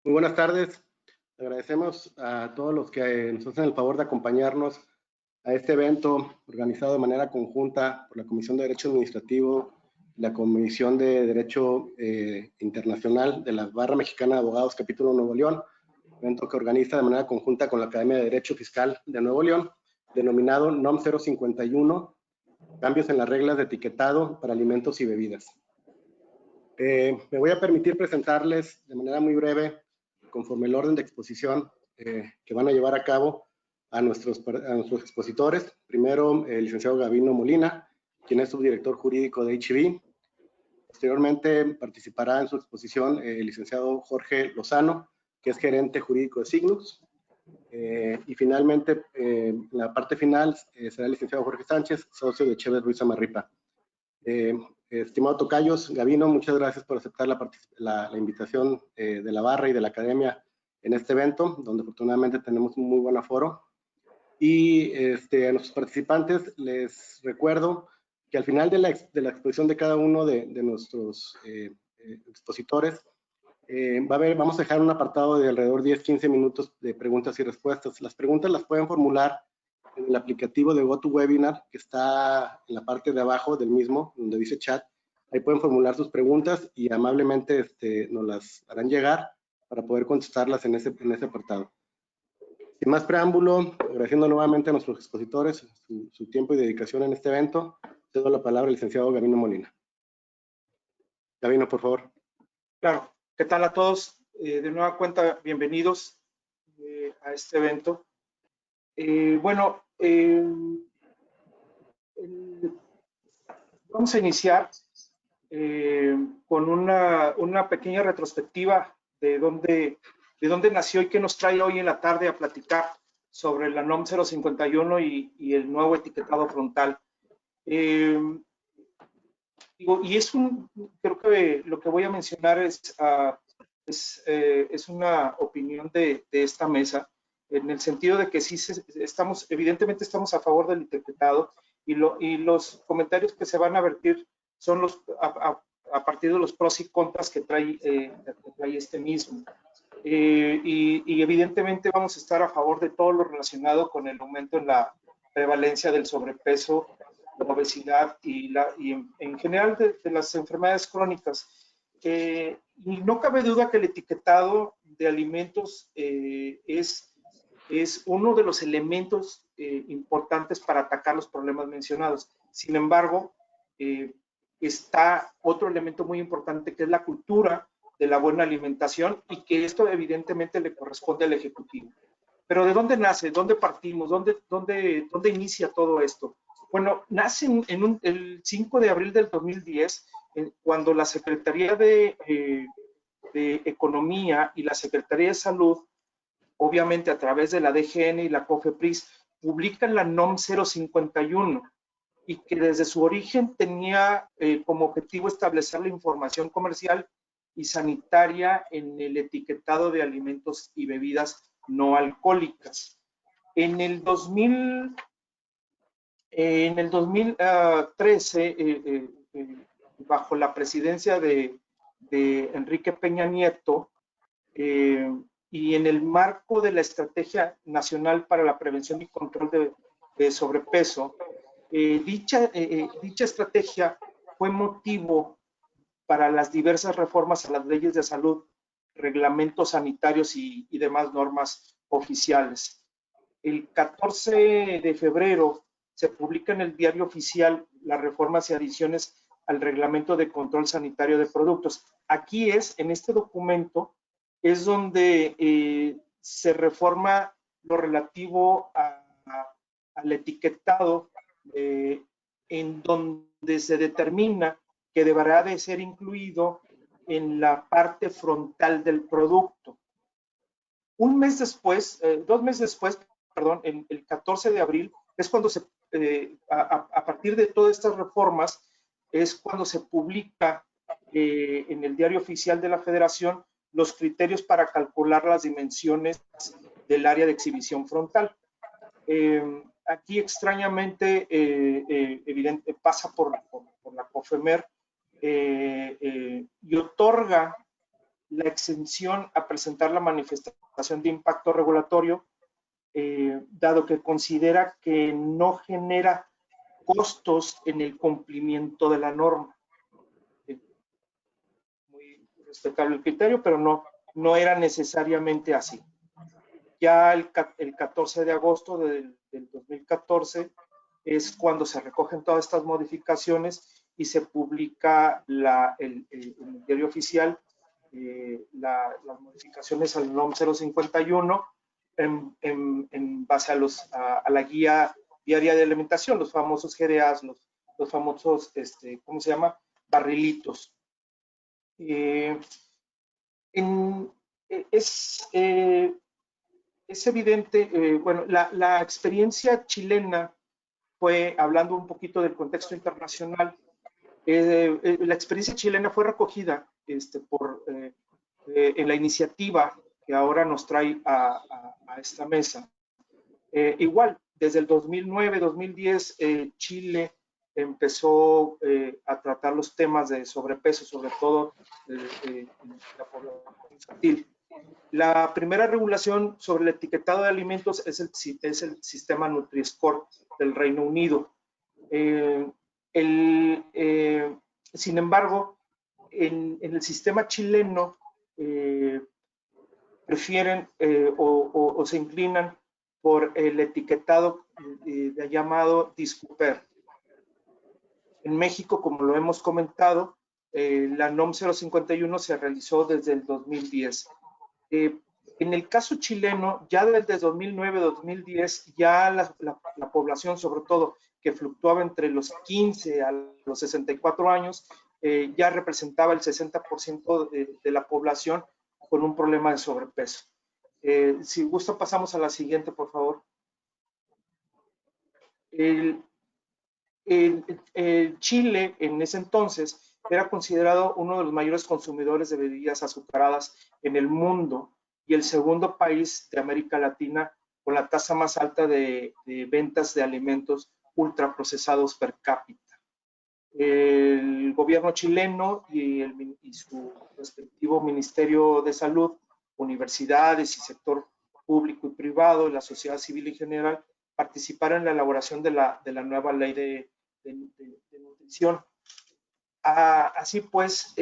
Muy buenas tardes. Agradecemos a todos los que nos hacen el favor de acompañarnos a este evento organizado de manera conjunta por la Comisión de Derecho Administrativo y la Comisión de Derecho Internacional de la Barra Mexicana de Abogados, Capítulo Nuevo León, evento que organiza de manera conjunta con la Academia de Derecho Fiscal de Nuevo León, denominado NOM 051, Cambios en las reglas de etiquetado para alimentos y bebidas. Me voy a permitir presentarles de manera muy breve, conforme el orden de exposición que van a llevar a cabo a nuestros expositores. Primero, el licenciado Gabino Molina, quien es subdirector jurídico de HB. Posteriormente participará en su exposición el licenciado Jorge Lozano, que es gerente jurídico de Signus. Y finalmente, en la parte final, será el licenciado Jorge Sánchez, socio de Chévez Ruiz Amarripa. Estimado Tocayos, Gabino, muchas gracias por aceptar la invitación de la Barra y de la Academia en este evento, donde afortunadamente tenemos un muy buen aforo. Y a nuestros participantes les recuerdo que al final de la exposición de cada uno de nuestros expositores, vamos a dejar un apartado de alrededor de 10-15 minutos de preguntas y respuestas. Las preguntas las pueden formular en el aplicativo de GoToWebinar, que está en la parte de abajo del mismo, donde dice chat. Ahí pueden formular sus preguntas y amablemente nos las harán llegar para poder contestarlas en ese apartado. Sin más preámbulo, agradeciendo nuevamente a nuestros expositores su tiempo y dedicación en este evento, cedo la palabra al licenciado Gabino Molina. Gabino, por favor. Claro, ¿qué tal a todos? De nueva cuenta, bienvenidos a este evento. Vamos a iniciar con una pequeña retrospectiva de dónde nació y qué nos trae hoy en la tarde a platicar sobre la NOM 051 y el nuevo etiquetado frontal. Creo que lo que voy a mencionar es una opinión de esta mesa, en el sentido de que sí evidentemente estamos a favor del etiquetado y los comentarios que se van a vertir son a partir de los pros y contras que trae este mismo. Y evidentemente vamos a estar a favor de todo lo relacionado con el aumento en la prevalencia del sobrepeso, la obesidad y en general de las enfermedades crónicas. Y no cabe duda que el etiquetado de alimentos es uno de los elementos importantes para atacar los problemas mencionados. Sin embargo, está otro elemento muy importante que es la cultura de la buena alimentación y que esto evidentemente le corresponde al Ejecutivo. Pero ¿de dónde nace? ¿Dónde partimos? ¿Dónde inicia todo esto? Bueno, nace el 5 de abril del 2010, cuando la Secretaría de Economía y la Secretaría de Salud, obviamente a través de la DGN y la COFEPRIS, publican la NOM 051 y que desde su origen tenía como objetivo establecer la información comercial y sanitaria en el etiquetado de alimentos y bebidas no alcohólicas. En el 2013, bajo la presidencia de Enrique Peña Nieto, y en el marco de la Estrategia Nacional para la Prevención y Control de Sobrepeso, dicha estrategia fue motivo para las diversas reformas a las leyes de salud, reglamentos sanitarios y demás normas oficiales. El 14 de febrero se publica en el Diario Oficial las reformas y adiciones al Reglamento de Control Sanitario de Productos. Aquí en este documento, es donde se reforma lo relativo al etiquetado, en donde se determina que deberá de ser incluido en la parte frontal del producto. 2 meses después, perdón, el 14 de abril, es cuando a partir de todas estas reformas, es cuando se publica en el Diario Oficial de la Federación los criterios para calcular las dimensiones del área de exhibición frontal. Aquí extrañamente, pasa por la COFEMER y otorga la exención a presentar la manifestación de impacto regulatorio, dado que considera que no genera costos en el cumplimiento de la norma. Muy respetable el criterio, pero no era necesariamente así. Ya el 14 de agosto del 2014 es cuando se recogen todas estas modificaciones y se publica en el diario oficial las modificaciones al NOM 051 en base a la guía diaria de alimentación, los famosos GDAs, los famosos, ¿cómo se llama? Barrilitos. Es evidente, bueno, la experiencia chilena fue, hablando un poquito del contexto internacional, la experiencia chilena fue recogida en la iniciativa que ahora nos trae a esta mesa. Igual, desde el 2009-2010, Chile empezó a tratar los temas de sobrepeso, sobre todo la población infantil. La primera regulación sobre el etiquetado de alimentos es el sistema Nutri-Score del Reino Unido. Sin embargo, en el sistema chileno prefieren o se inclinan por el etiquetado llamado Discuper. En México, como lo hemos comentado, la NOM 051 se realizó desde el 2010. En el caso chileno, ya desde 2009-2010, ya la población, sobre todo, que fluctuaba entre los 15 a los 64 años, ya representaba el 60% de la población con un problema de sobrepeso. Si gusta, pasamos a la siguiente, por favor. Chile, en ese entonces, era considerado uno de los mayores consumidores de bebidas azucaradas en el mundo y el segundo país de América Latina con la tasa más alta de ventas de alimentos ultraprocesados per cápita. El gobierno chileno y su respectivo Ministerio de Salud, universidades y sector público y privado, y la sociedad civil en general, participaron en la elaboración de la nueva ley de nutrición. Así pues,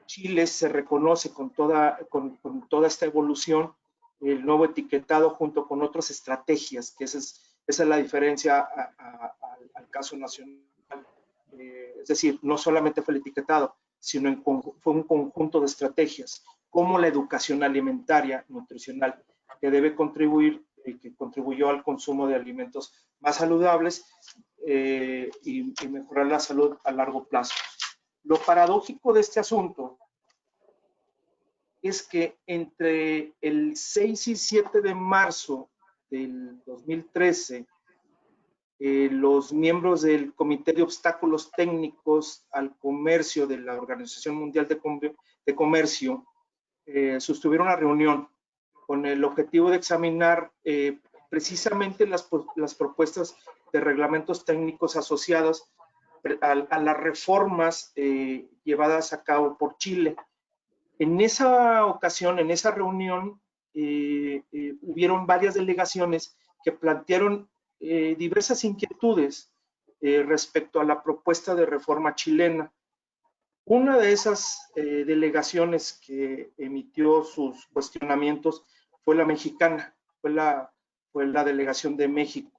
Chile se reconoce con toda esta evolución, el nuevo etiquetado junto con otras estrategias, que esa es la diferencia al caso nacional. Es decir, no solamente fue el etiquetado, sino fue un conjunto de estrategias, como la educación alimentaria, nutricional, que debe contribuir y que contribuyó al consumo de alimentos más saludables y mejorar la salud a largo plazo. Lo paradójico de este asunto es que entre el 6 y 7 de marzo del 2013, los miembros del Comité de Obstáculos Técnicos al Comercio de la Organización Mundial de Comercio sostuvieron una reunión con el objetivo de examinar precisamente las propuestas de reglamentos técnicos asociados a las reformas llevadas a cabo por Chile. En esa ocasión, en esa reunión, hubieron varias delegaciones que plantearon diversas inquietudes respecto a la propuesta de reforma chilena. Una de esas delegaciones que emitió sus cuestionamientos fue la mexicana, fue la delegación de México.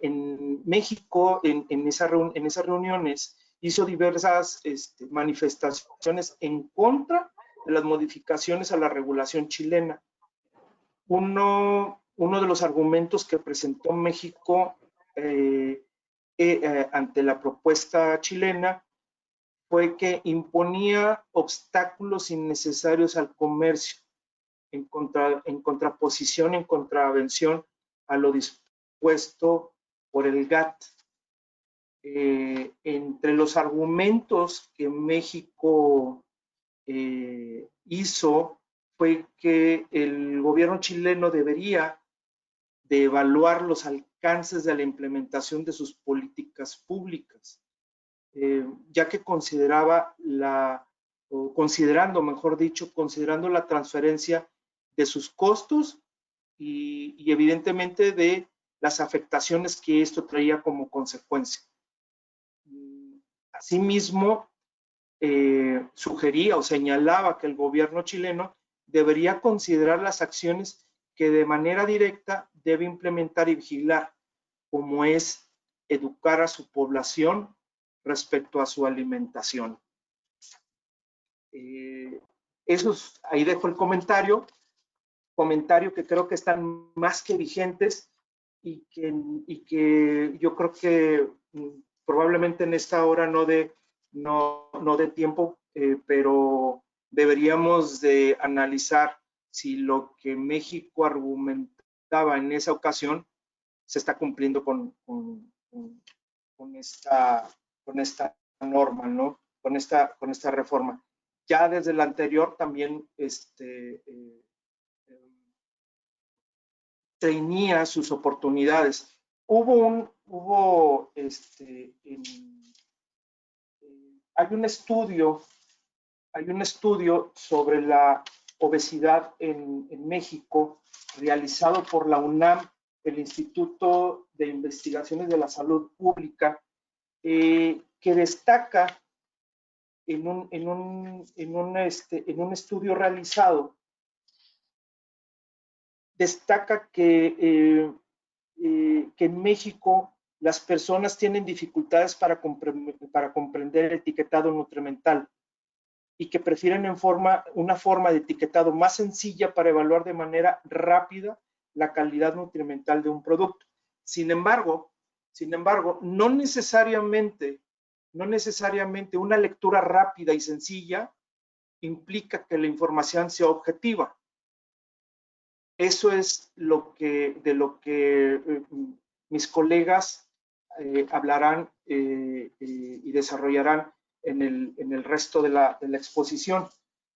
En México, en esas reuniones, hizo diversas manifestaciones en contra de las modificaciones a la regulación chilena. Uno de los argumentos que presentó México ante la propuesta chilena fue que imponía obstáculos innecesarios al comercio, en contraposición, en contravención a lo dispuesto por el GATT. Entre los argumentos que México hizo fue que el gobierno chileno debería de evaluar los alcances de la implementación de sus políticas públicas, ya que consideraba la o considerando, mejor dicho, considerando la transferencia de sus costos y evidentemente de las afectaciones que esto traía como consecuencia. Asimismo, sugería o señalaba que el gobierno chileno debería considerar las acciones que de manera directa debe implementar y vigilar, como es educar a su población respecto a su alimentación. Ahí dejo el comentario que creo que están más que vigentes y que yo creo que probablemente en esta hora no dé tiempo, pero deberíamos de analizar si lo que México argumentaba en esa ocasión se está cumpliendo con esta norma, ¿no? Con esta reforma. Ya desde la anterior también tenía sus oportunidades. Hay un estudio sobre la obesidad en México realizado por la UNAM, el Instituto de Investigaciones de la Salud Pública, que destaca en un estudio realizado, destaca que en México las personas tienen dificultades para comprender el etiquetado nutrimental y que prefieren una forma de etiquetado más sencilla para evaluar de manera rápida la calidad nutrimental de un producto. Sin embargo, no necesariamente una lectura rápida y sencilla implica que la información sea objetiva. Eso es de lo que mis colegas hablarán y desarrollarán en el resto de la exposición.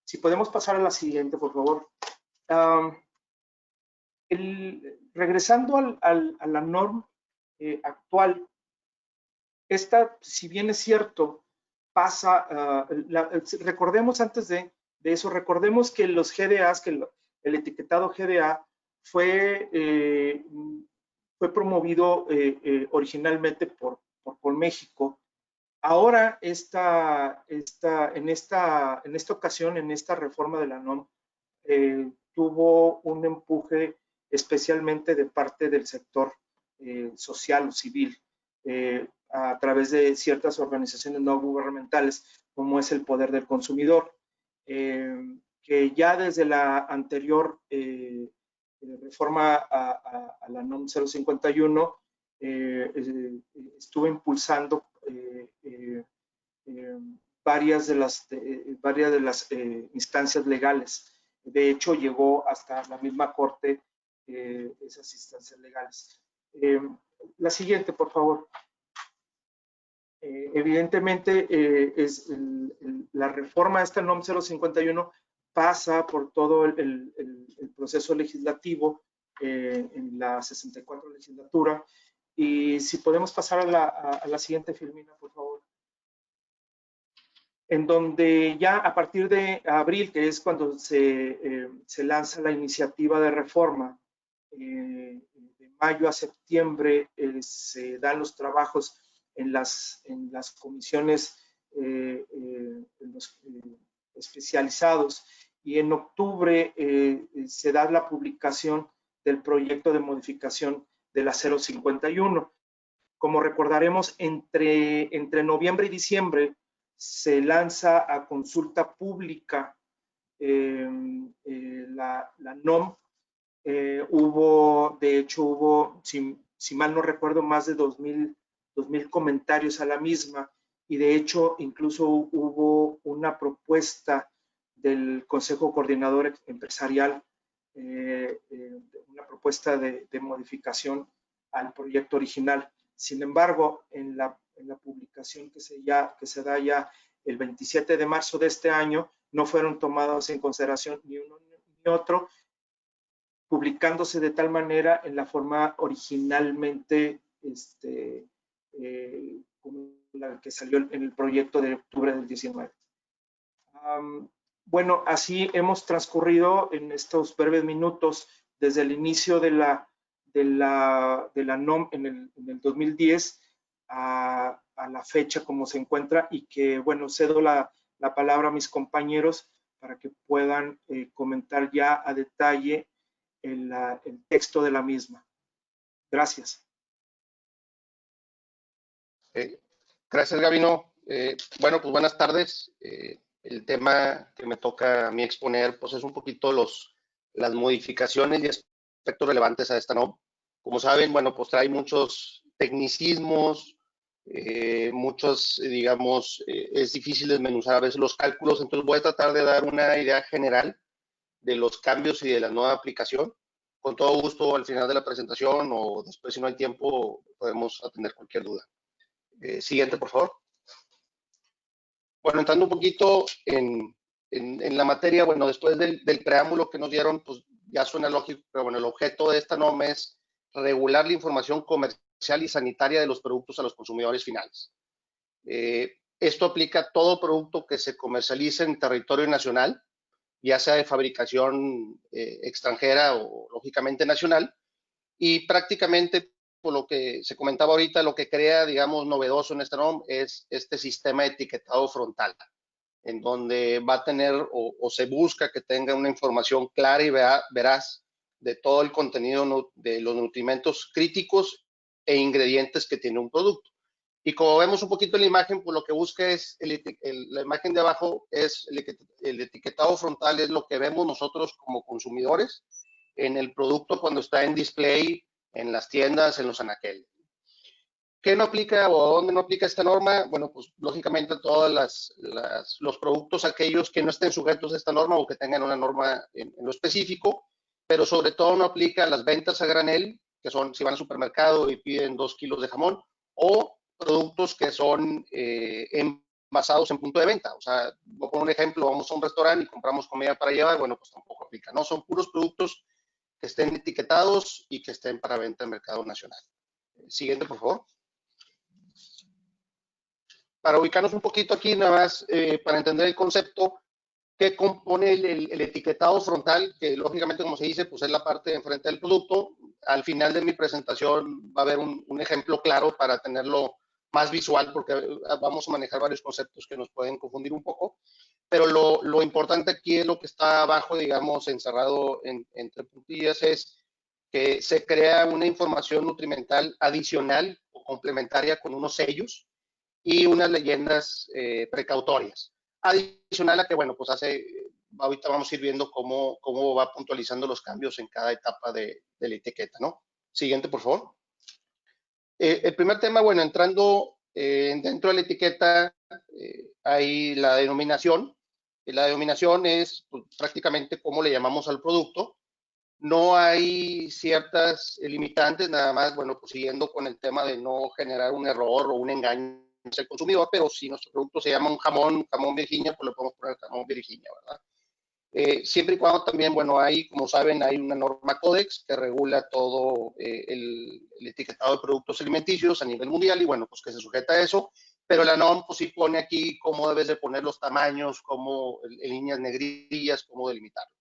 Si podemos pasar a la siguiente, por favor. Regresando a la norma actual, esta, si bien es cierto, pasa, recordemos antes de eso, recordemos que los GDAs, que el etiquetado GDA fue promovido originalmente por México. Ahora, en esta ocasión, en esta reforma de la NOM, tuvo un empuje especialmente de parte del sector social o civil, a través de ciertas organizaciones no gubernamentales, como es el Poder del Consumidor, que ya desde la anterior reforma a la NOM 051 estuvo impulsando varias de las instancias legales. De hecho, llegó hasta la misma Corte esas instancias legales. La siguiente, por favor. Evidentemente, la reforma de esta NOM 051 pasa por todo el proceso legislativo en la 64 legislatura. Y si podemos pasar a la siguiente, Filmina, por favor. En donde ya a partir de abril, que es cuando se lanza la iniciativa de reforma, de mayo a septiembre se dan los trabajos en las comisiones especializados, y en octubre se da la publicación del proyecto de modificación de la 051. Como recordaremos, entre noviembre y diciembre se lanza a consulta pública la NOM. De hecho, hubo, si mal no recuerdo, más de 2,000 comentarios a la misma, y de hecho incluso hubo una propuesta del Consejo Coordinador Empresarial, una propuesta de modificación al proyecto original. Sin embargo, en la publicación que se da ya el 27 de marzo de este año, no fueron tomados en consideración ni uno ni otro, publicándose de tal manera en la forma originalmente como la que salió en el proyecto de octubre del 19. Bueno, así hemos transcurrido en estos breves minutos desde el inicio de la NOM en el 2010 a la fecha como se encuentra, y que, bueno, cedo la palabra a mis compañeros para que puedan comentar ya a detalle el texto de la misma. Gracias. Gracias, Gabino. Bueno, pues buenas tardes. El tema que me toca a mí exponer, pues es un poquito las modificaciones y aspectos relevantes a esta NOM. Como saben, bueno, pues trae muchos tecnicismos, muchos, digamos, es difícil desmenuzar a veces los cálculos, entonces voy a tratar de dar una idea general de los cambios y de la nueva aplicación. Con todo gusto, al final de la presentación o después, si no hay tiempo, podemos atender cualquier duda. Siguiente, por favor. Bueno, entrando un poquito en la materia, bueno, después del preámbulo que nos dieron, pues ya suena lógico, pero bueno, el objeto de esta norma es regular la información comercial y sanitaria de los productos a los consumidores finales. Esto aplica a todo producto que se comercialice en territorio nacional, ya sea de fabricación extranjera o lógicamente nacional, y prácticamente, por lo que se comentaba ahorita, lo que crea, digamos, novedoso en esta NOM es este sistema de etiquetado frontal, en donde va a tener o se busca que tenga una información clara y veraz de todo el contenido de los nutrimentos críticos e ingredientes que tiene un producto. Y como vemos un poquito en la imagen, pues lo que busca es, la imagen de abajo es el etiquetado frontal, es lo que vemos nosotros como consumidores en el producto cuando está en display, en las tiendas, en los anaqueles. ¿Qué no aplica o dónde no aplica esta norma? Bueno, pues lógicamente todos los productos aquellos que no estén sujetos a esta norma o que tengan una norma en lo específico, pero sobre todo no aplica a las ventas a granel, que son si van al supermercado y piden 2 kilos de jamón, o productos que son envasados en punto de venta. O sea, voy a poner un ejemplo, vamos a un restaurante y compramos comida para llevar, bueno, pues tampoco aplica. No, son puros productos que estén etiquetados y que estén para venta en mercado nacional. Siguiente, por favor. Para ubicarnos un poquito aquí, nada más, para entender el concepto, ¿qué compone el etiquetado frontal? Que lógicamente, como se dice, pues es la parte de enfrente del producto. Al final de mi presentación va a haber un ejemplo claro para tenerlo más visual, porque vamos a manejar varios conceptos que nos pueden confundir un poco. Pero lo importante aquí es lo que está abajo, digamos, encerrado entre puntillas, es que se crea una información nutrimental adicional o complementaria con unos sellos y unas leyendas precautorias. Adicional a que, bueno, pues ahorita vamos a ir viendo cómo va puntualizando los cambios en cada etapa de la etiqueta, ¿no? Siguiente, por favor. El primer tema, bueno, entrando dentro de la etiqueta, hay la denominación. La denominación es pues, prácticamente cómo le llamamos al producto. No hay ciertas limitantes, nada más, bueno, pues siguiendo con el tema de no generar un error o un engaño al consumidor, pero si nuestro producto se llama un jamón Virginia, pues le podemos poner jamón Virginia, ¿verdad? Siempre y cuando también, bueno, como saben, hay una norma Codex que regula todo el etiquetado de productos alimenticios a nivel mundial y, bueno, pues que se sujeta a eso, pero la NOM pues sí pone aquí cómo debes de poner los tamaños, cómo en líneas negrillas, cómo delimitarlo.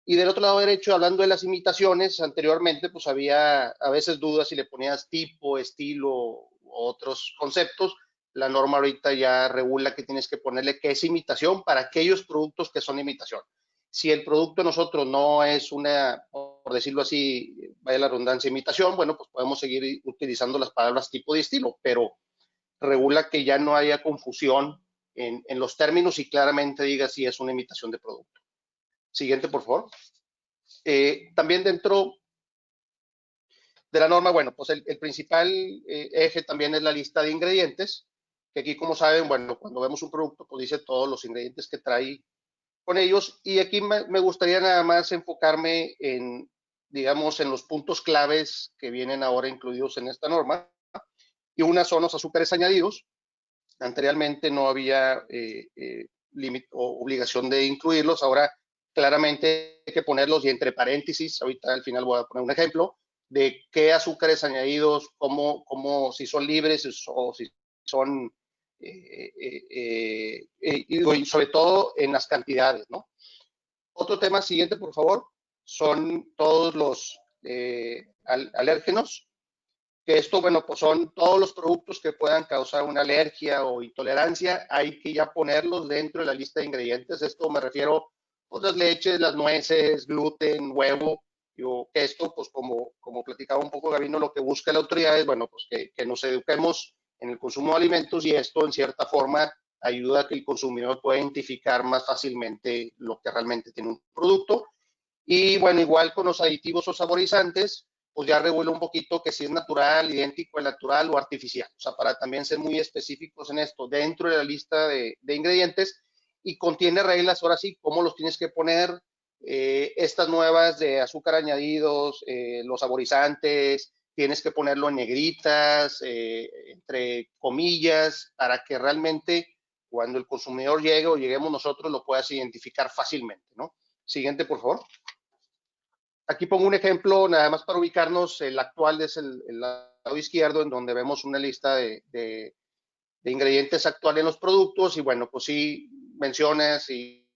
Y del otro lado derecho, hablando de las imitaciones, anteriormente pues había a veces dudas si le ponías tipo, estilo u otros conceptos. La norma ahorita ya regula que tienes que ponerle qué es imitación para aquellos productos que son imitación. Si el producto de nosotros no es una, por decirlo así, vaya la redundancia, imitación, bueno, pues podemos seguir utilizando las palabras tipo y estilo, pero regula que ya no haya confusión en los términos y claramente diga si es una imitación de producto. Siguiente, por favor. También dentro de la norma, bueno, pues el principal eje también es la lista de ingredientes, que aquí, como saben, bueno, cuando vemos un producto, pues dice todos los ingredientes que trae con ellos. Y aquí me gustaría nada más enfocarme en, digamos, en los puntos claves que vienen ahora incluidos en esta norma. Y una son los azúcares añadidos. Anteriormente no había límite o obligación de incluirlos. Ahora claramente hay que ponerlos y entre paréntesis, ahorita al final voy a poner un ejemplo de qué azúcares añadidos, si son libres o si son y sobre todo en las cantidades, ¿no? Otro tema siguiente, por favor, son todos los alérgenos, que esto, bueno, pues son todos los productos que puedan causar una alergia o intolerancia, hay que ya ponerlos dentro de la lista de ingredientes. Esto me refiero a las leches, las nueces, gluten, huevo, que esto, pues como platicaba un poco Gabino, lo que busca la autoridad es, bueno, pues que nos eduquemos en el consumo de alimentos y esto en cierta forma ayuda a que el consumidor pueda identificar más fácilmente lo que realmente tiene un producto. Y bueno, igual con los aditivos o saborizantes, pues ya regula un poquito que si es natural, idéntico al natural o artificial. O sea, para también ser muy específicos en esto, dentro de la lista de ingredientes, y contiene reglas, ahora sí, cómo los tienes que poner, estas nuevas de azúcar añadidos, los saborizantes, tienes que ponerlo en negritas, entre comillas, para que realmente cuando el consumidor llegue o lleguemos nosotros lo puedas identificar fácilmente, ¿no? Siguiente, por favor. Aquí pongo un ejemplo, nada más para ubicarnos. El actual es el lado izquierdo, en donde vemos una lista de ingredientes actuales en los productos. Y bueno, pues sí mencionas y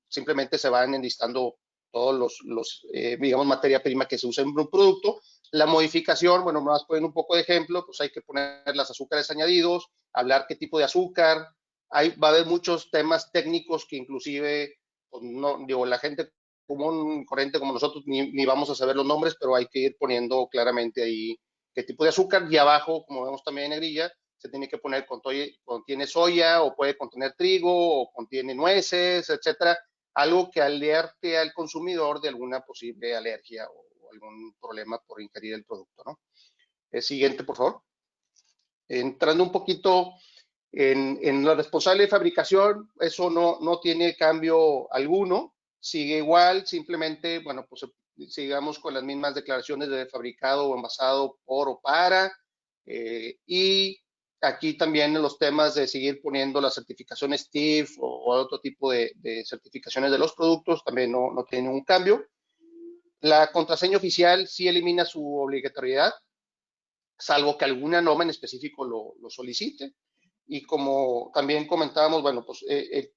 simplemente se van enlistando todos los digamos, materia prima que se usa en un producto. La modificación, bueno, más ponen un poco de ejemplo, pues hay que poner los azúcares añadidos, hablar qué tipo de azúcar. Va a haber muchos temas técnicos que inclusive, pues no, digo, la gente común, corriente como nosotros, ni vamos a saber los nombres, pero hay que ir poniendo claramente ahí qué tipo de azúcar. Y abajo, como vemos también en negrilla, se tiene que poner contiene soya o puede contener trigo o contiene nueces, etcétera. Algo que alerte al consumidor de alguna posible alergia o algún problema por ingerir el producto, ¿no? El siguiente, por favor. Entrando un poquito en la responsable de fabricación, eso no tiene cambio alguno, sigue igual, simplemente, bueno, pues sigamos con las mismas declaraciones de fabricado o envasado por o para, y aquí también en los temas de seguir poniendo las certificaciones TIF o otro tipo de certificaciones de los productos, también no tiene ningún cambio. La contraseña oficial sí elimina su obligatoriedad, salvo que alguna norma en específico lo solicite. Y como también comentábamos, bueno, pues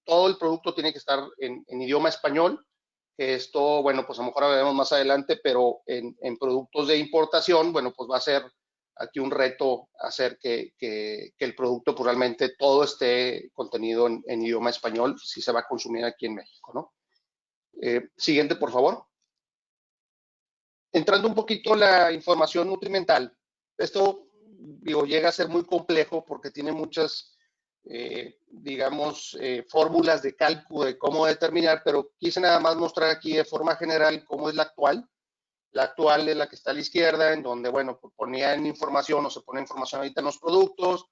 todo el producto tiene que estar en idioma español. Esto, bueno, pues a lo mejor hablaremos más adelante, pero en productos de importación, bueno, pues va a ser aquí un reto hacer que el producto pues realmente todo esté contenido en idioma español si se va a consumir aquí en México, ¿no? Siguiente, por favor. Entrando un poquito la información nutrimental, esto, digo, llega a ser muy complejo porque tiene muchas, digamos, fórmulas de cálculo de cómo determinar, pero quise nada más mostrar aquí de forma general cómo es la actual. La actual es la que está a la izquierda, en donde, bueno, pues ponían información o se pone información ahorita en los productos,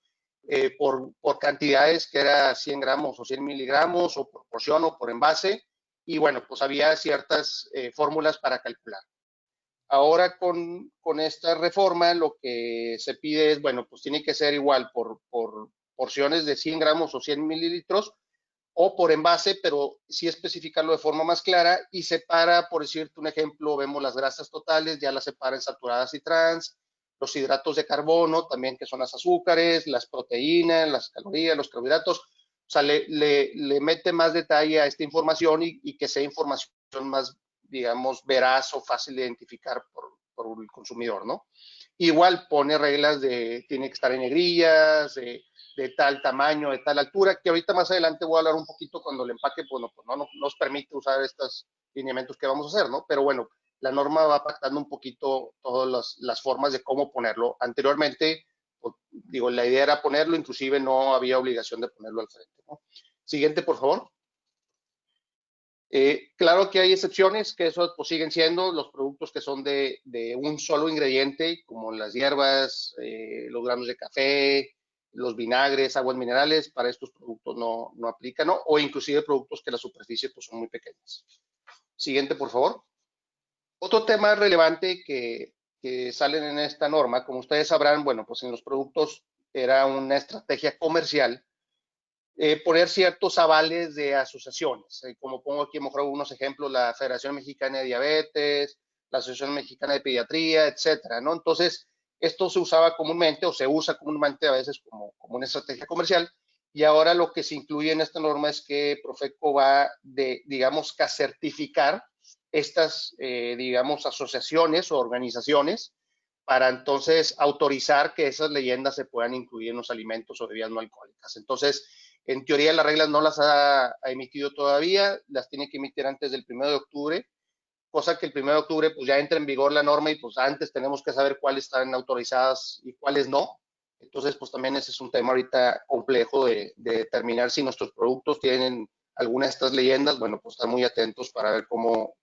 por cantidades, que era 100 gramos o 100 miligramos, o por porción o por envase, y bueno, pues había ciertas fórmulas para calcular. Ahora con esta reforma lo que se pide es, bueno, pues tiene que ser igual por porciones de 100 gramos o 100 mililitros o por envase, pero sí especificarlo de forma más clara y separa, por decirte un ejemplo, vemos las grasas totales, ya las separa en saturadas y trans, los hidratos de carbono también, que son las azúcares, las proteínas, las calorías, los carbohidratos. O sea, le mete más detalle a esta información y que sea información más, digamos, veraz o fácil de identificar por el consumidor, ¿no? Igual pone reglas tiene que estar en negrillas, de tal tamaño, de tal altura, que ahorita más adelante voy a hablar un poquito cuando el empaque, bueno, pues no nos permite usar estos lineamientos que vamos a hacer, ¿no? Pero bueno, la norma va pactando un poquito todas las formas de cómo ponerlo. Anteriormente, pues, digo, la idea era ponerlo, inclusive no había obligación de ponerlo al frente, ¿no? Siguiente, por favor. Claro que hay excepciones, que eso pues, siguen siendo los productos que son de un solo ingrediente, como las hierbas, los granos de café, los vinagres, aguas minerales. Para estos productos no aplican, ¿no? O inclusive productos que la superficie pues, son muy pequeñas. Siguiente, por favor. Otro tema relevante que salen en esta norma, como ustedes sabrán, bueno, pues en los productos era una estrategia comercial poner ciertos avales de asociaciones, como pongo aquí a lo mejor algunos ejemplos, la Federación Mexicana de Diabetes, la Asociación Mexicana de Pediatría, etcétera, ¿no? Entonces, Esto se usaba comúnmente o se usa comúnmente a veces como una estrategia comercial, y ahora lo que se incluye en esta norma es que Profeco va digamos, a certificar estas, digamos, asociaciones o organizaciones para entonces autorizar que esas leyendas se puedan incluir en los alimentos o bebidas no alcohólicas. Entonces, en teoría las reglas no las ha emitido todavía, las tiene que emitir antes del 1 de octubre, cosa que el 1 de octubre pues ya entra en vigor la norma y pues antes tenemos que saber cuáles están autorizadas y cuáles no. Entonces, pues también ese es un tema ahorita complejo de determinar si nuestros productos tienen alguna de estas leyendas. Bueno, pues estar muy atentos para ver cómo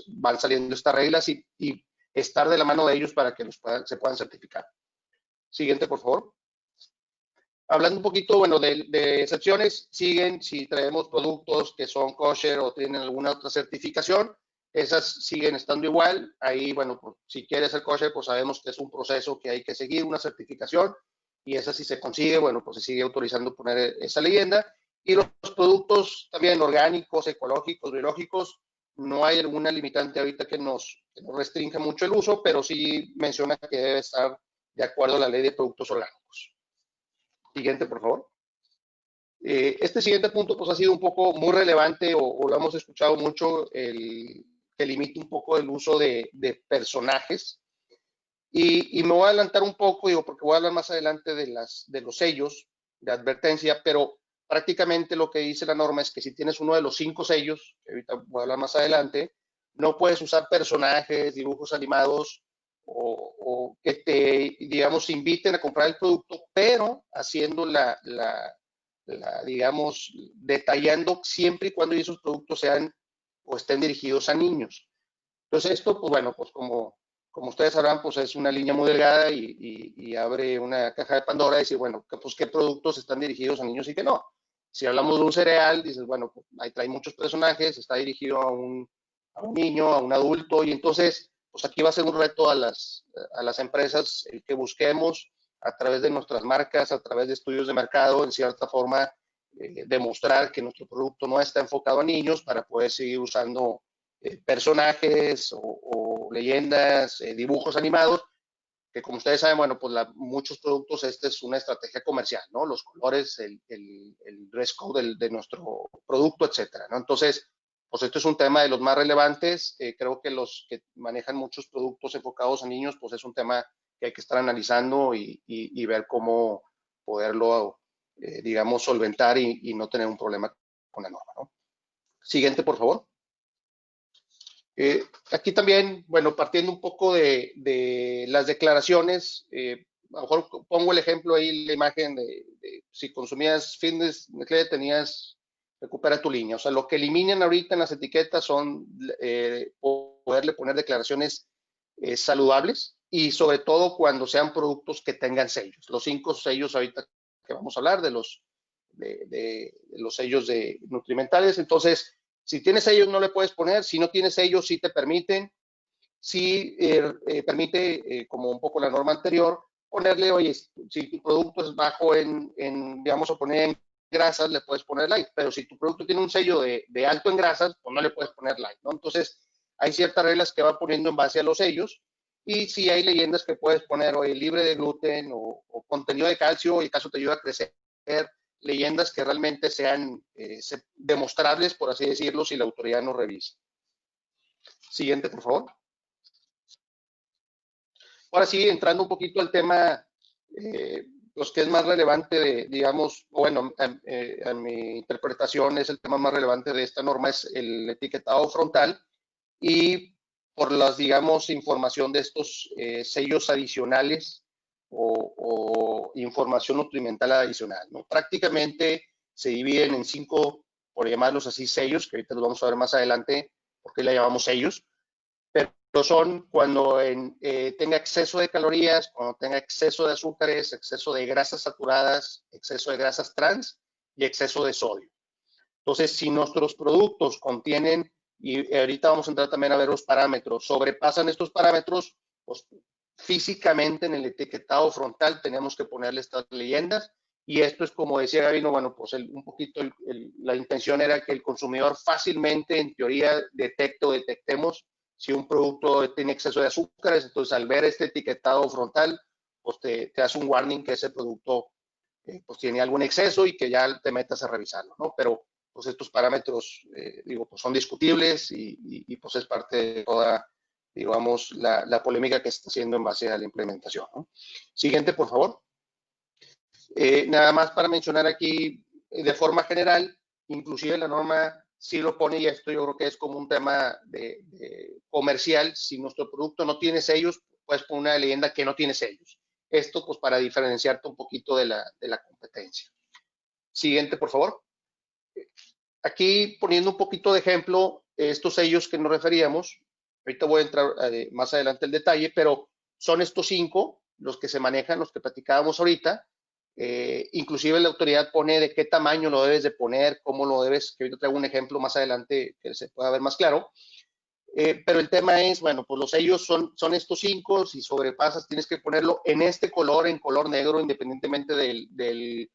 van saliendo estas reglas y estar de la mano de ellos para que se puedan certificar. Siguiente, por favor. Hablando un poquito, bueno, de excepciones, siguen si traemos productos que son kosher o tienen alguna otra certificación, esas siguen estando igual. Ahí, bueno, pues, si quieres ser kosher, pues sabemos que es un proceso que hay que seguir, una certificación, y esa si se consigue, bueno, pues se sigue autorizando poner esa leyenda. Y los productos también orgánicos, ecológicos, biológicos, no hay alguna limitante ahorita que nos restrinja mucho el uso, pero sí menciona que debe estar de acuerdo a la ley de productos orgánicos. Siguiente, por favor. Este siguiente punto pues ha sido un poco muy relevante o lo hemos escuchado mucho, que limite un poco el uso de personajes. Y me voy a adelantar un poco, digo, porque voy a hablar más adelante de los sellos de advertencia, pero prácticamente lo que dice la norma es que si tienes uno de los 5 sellos, que ahorita voy a hablar más adelante, no puedes usar personajes, dibujos animados o que te, digamos, inviten a comprar el producto, pero haciendo digamos, detallando siempre y cuando esos productos sean o estén dirigidos a niños. Entonces esto, pues bueno, pues como ustedes sabrán, pues es una línea muy delgada y abre una caja de Pandora y decir, bueno, pues qué productos están dirigidos a niños y qué no. Si hablamos de un cereal, dices, bueno, pues ahí trae muchos personajes, está dirigido a un niño, a un adulto, y entonces, pues aquí va a ser un reto a las empresas el que busquemos a través de nuestras marcas, a través de estudios de mercado, en cierta forma, demostrar que nuestro producto no está enfocado a niños para poder seguir usando personajes o leyendas, dibujos animados, que como ustedes saben, bueno, pues muchos productos, esta es una estrategia comercial, ¿no? Los colores, el dress code de nuestro producto, etcétera, ¿no? Entonces, pues esto es un tema de los más relevantes. Creo que los que manejan muchos productos enfocados a niños, pues es un tema que hay que estar analizando y ver cómo poderlo, digamos, solventar y no tener un problema con la norma, ¿no? Siguiente, por favor. Aquí también, bueno, partiendo un poco de las declaraciones, a lo mejor pongo el ejemplo ahí, la imagen de si consumías fitness, tenías recupera tu línea. O sea, lo que eliminan ahorita en las etiquetas son poderle poner declaraciones saludables y sobre todo cuando sean productos que tengan sellos. Los 5 sellos ahorita que vamos a hablar de los sellos nutrimentales. Entonces, si tienes sellos no le puedes poner, si no tienes sellos sí te permiten, sí permite, como un poco la norma anterior, ponerle, oye, si tu producto es bajo digamos, o poner en grasas, le puedes poner light, pero si tu producto tiene un sello de alto en grasas, pues no le puedes poner light, ¿no? Entonces, hay ciertas reglas que va poniendo en base a los sellos, y si hay leyendas que puedes poner, oye, libre de gluten o contenido de calcio, y el caso te ayuda a crecer, leyendas que realmente sean demostrables, por así decirlo, si la autoridad nos revisa. Siguiente, por favor. Ahora sí, entrando un poquito al tema, pues que es más relevante digamos, bueno, a mi interpretación es el tema más relevante de esta norma, es el etiquetado frontal y por las, digamos, información de estos sellos adicionales o información nutrimental adicional, ¿no? Prácticamente se dividen en 5, por llamarlos así, sellos, que ahorita los vamos a ver más adelante, porque le llamamos sellos, pero son cuando tenga exceso de calorías, cuando tenga exceso de azúcares, exceso de grasas saturadas, exceso de grasas trans y exceso de sodio. Entonces, si nuestros productos contienen, y ahorita vamos a entrar también a ver los parámetros, sobrepasan estos parámetros, pues físicamente en el etiquetado frontal tenemos que ponerle estas leyendas, y esto es como decía Gabino, bueno, pues un poquito la intención era que el consumidor fácilmente, en teoría, detectemos si un producto tiene exceso de azúcares. Entonces, al ver este etiquetado frontal, pues te hace un warning que ese producto pues tiene algún exceso y que ya te metas a revisarlo, ¿no? Pero pues estos parámetros, digo, pues son discutibles y pues es parte de toda, digamos, la polémica que se está haciendo en base a la implementación, ¿no? Siguiente, por favor. Nada más para mencionar aquí, de forma general, inclusive la norma sí lo pone, y esto yo creo que es como un tema de comercial. Si nuestro producto no tiene sellos, puedes poner una leyenda que no tiene sellos. Esto pues para diferenciarte un poquito de la competencia. Siguiente, por favor. Aquí poniendo un poquito de ejemplo, estos sellos que nos referíamos, ahorita voy a entrar más adelante el detalle, pero son estos 5 los que se manejan, los que platicábamos ahorita. Inclusive la autoridad pone de qué tamaño lo debes de poner, cómo lo debes, que ahorita traigo un ejemplo más adelante que se pueda ver más claro. Pero el tema es, bueno, pues los sellos son estos 5, si sobrepasas tienes que ponerlo en este color, en color negro, independientemente del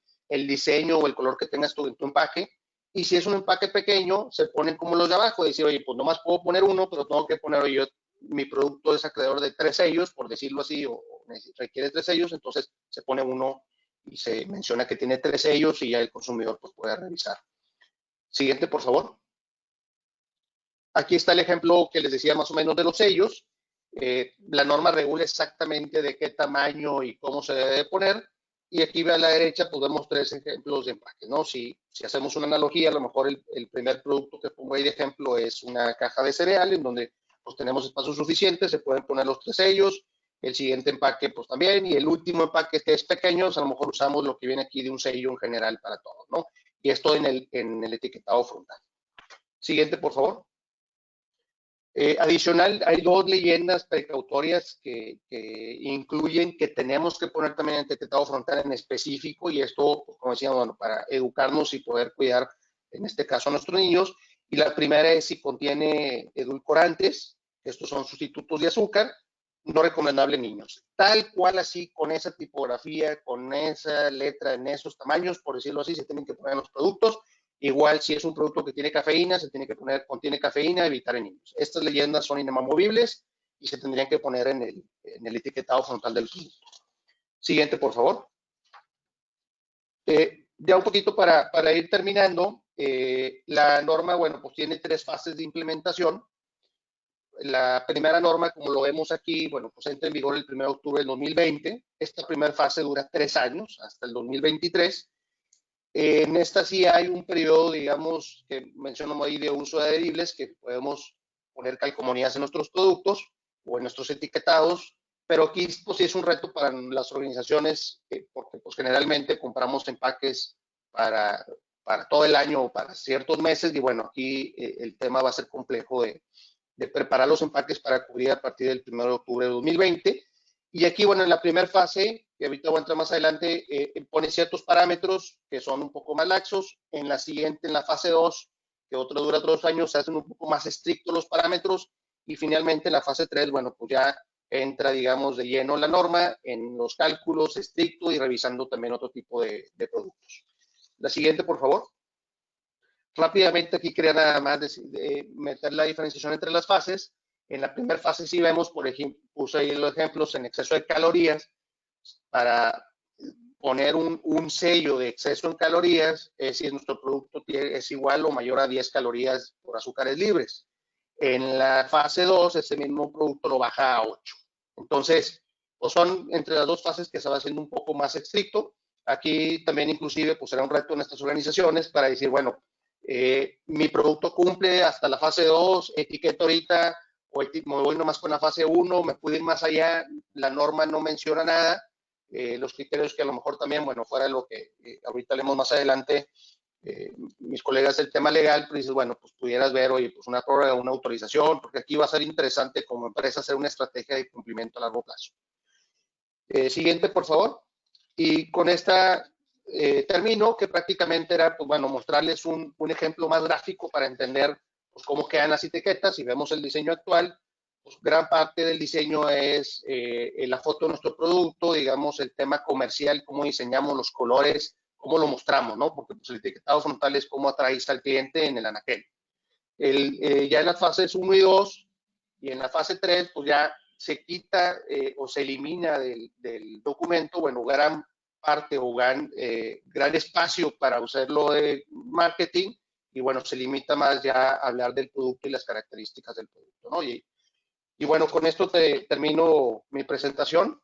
diseño o el color que tengas tú en tu empaque. Y si es un empaque pequeño, se ponen como los de abajo, decir, oye, pues nomás puedo poner uno, pero tengo que poner, oye, mi producto es acreedor de 3 sellos, por decirlo así, o requiere 3 sellos, entonces se pone uno y se menciona que tiene 3 sellos y ya el consumidor pues puede revisar. Siguiente, por favor. Aquí está el ejemplo que les decía más o menos de los sellos. La norma regula exactamente de qué tamaño y cómo se debe poner. Y aquí a la derecha pues vemos 3 ejemplos de empaque, ¿no? Si hacemos una analogía, a lo mejor el primer producto que pongo ahí de ejemplo es una caja de cereal en donde pues tenemos espacio suficiente, se pueden poner los 3 sellos. El siguiente empaque pues también, y el último empaque que es pequeño, pues, a lo mejor usamos lo que viene aquí de un sello en general para todo, ¿no? Y esto en el etiquetado frontal. Siguiente, por favor. Adicional, hay 2 leyendas precautorias que incluyen que tenemos que poner también el etiquetado frontal en específico, y esto, como decíamos, bueno, para educarnos y poder cuidar, en este caso, a nuestros niños. Y la primera es si contiene edulcorantes, estos son sustitutos de azúcar, no recomendable en niños. Tal cual así, con esa tipografía, con esa letra, en esos tamaños, por decirlo así, se tienen que poner en los productos. Igual, si es un producto que tiene cafeína, se tiene que poner, contiene cafeína, evitar en niños. Estas leyendas son inamovibles y se tendrían que poner en el etiquetado frontal del producto. Siguiente, por favor. Ya un poquito para ir terminando, la norma, bueno, pues tiene 3 fases de implementación. La primera norma, como lo vemos aquí, bueno, pues entra en vigor el 1 de octubre del 2020. Esta primera fase dura 3 años, hasta el 2023. En esta sí hay un periodo, digamos, que menciono ahí de uso de adheribles, que podemos poner calcomanías en nuestros productos o en nuestros etiquetados, pero aquí pues sí es un reto para las organizaciones, porque pues generalmente compramos empaques para todo el año o para ciertos meses, y bueno, aquí el tema va a ser complejo de preparar los empaques para cubrir a partir del 1 de octubre de 2020. Y aquí, bueno, en la primera fase, que ahorita voy a entrar más adelante, pone ciertos parámetros que son un poco más laxos. En la siguiente, en la fase 2, que otro dura 2 años, se hacen un poco más estrictos los parámetros. Y finalmente, en la fase 3, bueno, pues ya entra, digamos, de lleno la norma en los cálculos estrictos y revisando también otro tipo de productos. La siguiente, por favor. Rápidamente aquí quería nada más meter la diferenciación entre las fases. En la primera fase sí vemos, por ejemplo, puse ahí los ejemplos en exceso de calorías. Para poner un sello de exceso en calorías, es si nuestro producto es igual o mayor a 10 calorías por azúcares libres. En la fase 2, ese mismo producto lo baja a 8. Entonces, pues son entre las 2 fases que se va haciendo un poco más estricto. Aquí también inclusive pues será un reto en estas organizaciones para decir, bueno, mi producto cumple hasta la fase 2, etiqueta ahorita, o me voy nomás con la fase 1, me puedo ir más allá, la norma no menciona nada, los criterios que a lo mejor también, bueno, fuera de lo que ahorita leemos más adelante, mis colegas del tema legal, pues dices, bueno, pues pudieras ver, oye, pues una prórroga, una autorización, porque aquí va a ser interesante como empresa hacer una estrategia de cumplimiento a largo plazo. Siguiente, por favor. Y con esta termino, que prácticamente era, pues bueno, mostrarles un ejemplo más gráfico para entender pues, cómo quedan las etiquetas. Si vemos el diseño actual, pues gran parte del diseño es la foto de nuestro producto, digamos, el tema comercial, cómo diseñamos los colores, cómo lo mostramos, ¿no? Porque pues, el etiquetado frontal es cómo atraes al cliente en el anaquel. Ya en las fases 1 y 2 y en la fase 3, pues ya se quita o se elimina del documento, bueno, gran parte o gran espacio para usarlo de marketing, y bueno, se limita más ya a hablar del producto y las características del producto, ¿no? Y bueno, con esto termino mi presentación.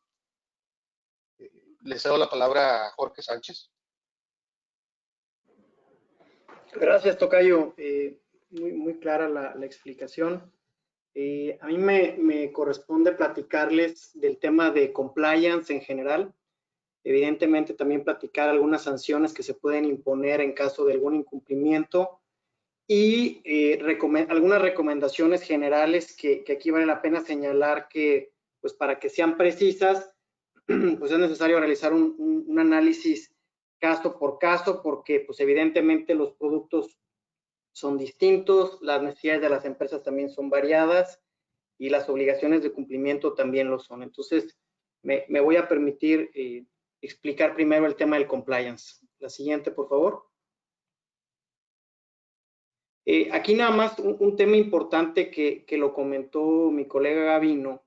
Le cedo la palabra a Jorge Sánchez. Gracias, tocayo. Muy clara la explicación. A mí me corresponde platicarles del tema de compliance en general. Evidentemente también platicar algunas sanciones que se pueden imponer en caso de algún incumplimiento y algunas recomendaciones generales que aquí vale la pena señalar que, pues para que sean precisas, pues es necesario realizar un análisis caso por caso, porque pues evidentemente los productos son distintos, las necesidades de las empresas también son variadas y las obligaciones de cumplimiento también lo son. Entonces, me voy a permitir explicar primero el tema del compliance. La siguiente, por favor. Aquí nada más un tema importante que lo comentó mi colega Gavino,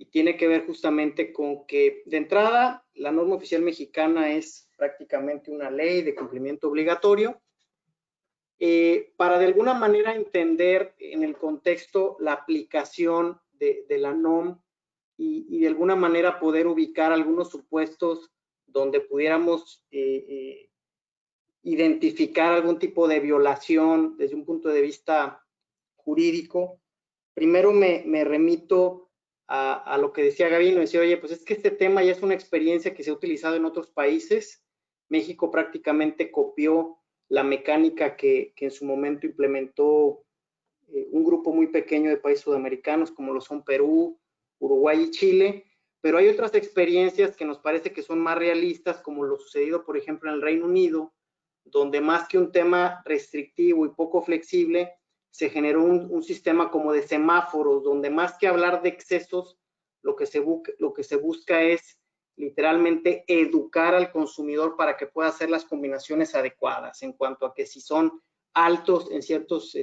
y tiene que ver justamente con que, de entrada, la norma oficial mexicana es prácticamente una ley de cumplimiento obligatorio. Para de alguna manera entender en el contexto la aplicación de la NOM y de alguna manera poder ubicar algunos supuestos donde pudiéramos identificar algún tipo de violación desde un punto de vista jurídico, primero me remito a lo que decía Gavino, decía, oye, pues es que este tema ya es una experiencia que se ha utilizado en otros países. México prácticamente copió la mecánica que en su momento implementó un grupo muy pequeño de países sudamericanos, como lo son Perú, Uruguay y Chile, pero hay otras experiencias que nos parece que son más realistas, como lo sucedido, por ejemplo, en el Reino Unido, donde más que un tema restrictivo y poco flexible, se generó un sistema como de semáforos, donde más que hablar de excesos, lo que se busca es literalmente educar al consumidor para que pueda hacer las combinaciones adecuadas en cuanto a que si son altos en ciertos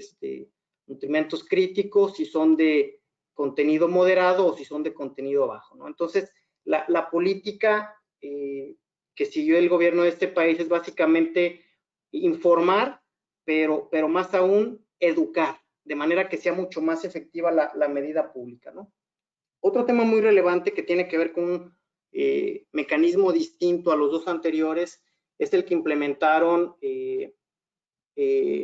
nutrimentos críticos, si son de contenido moderado o si son de contenido bajo, ¿no? Entonces, la política que siguió el gobierno de este país es básicamente informar, pero más aún educar, de manera que sea mucho más efectiva la medida pública, ¿no? Otro tema muy relevante que tiene que ver con un mecanismo distinto a los dos anteriores es el que implementaron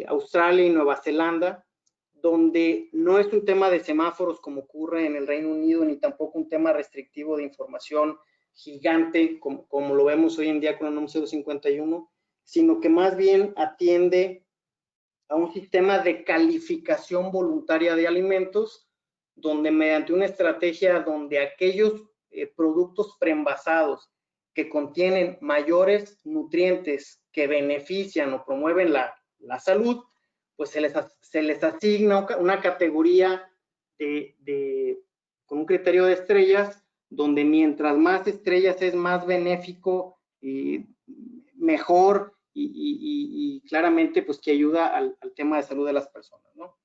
Australia y Nueva Zelanda, donde no es un tema de semáforos como ocurre en el Reino Unido, ni tampoco un tema restrictivo de información gigante como lo vemos hoy en día con el NOM 051, sino que más bien atiende a un sistema de calificación voluntaria de alimentos, donde mediante una estrategia donde aquellos productos preenvasados que contienen mayores nutrientes que benefician o promueven la salud, pues se les asigna una categoría con un criterio de estrellas, donde mientras más estrellas es más benéfico, mejor y claramente pues que ayuda al tema de salud de las personas, ¿no?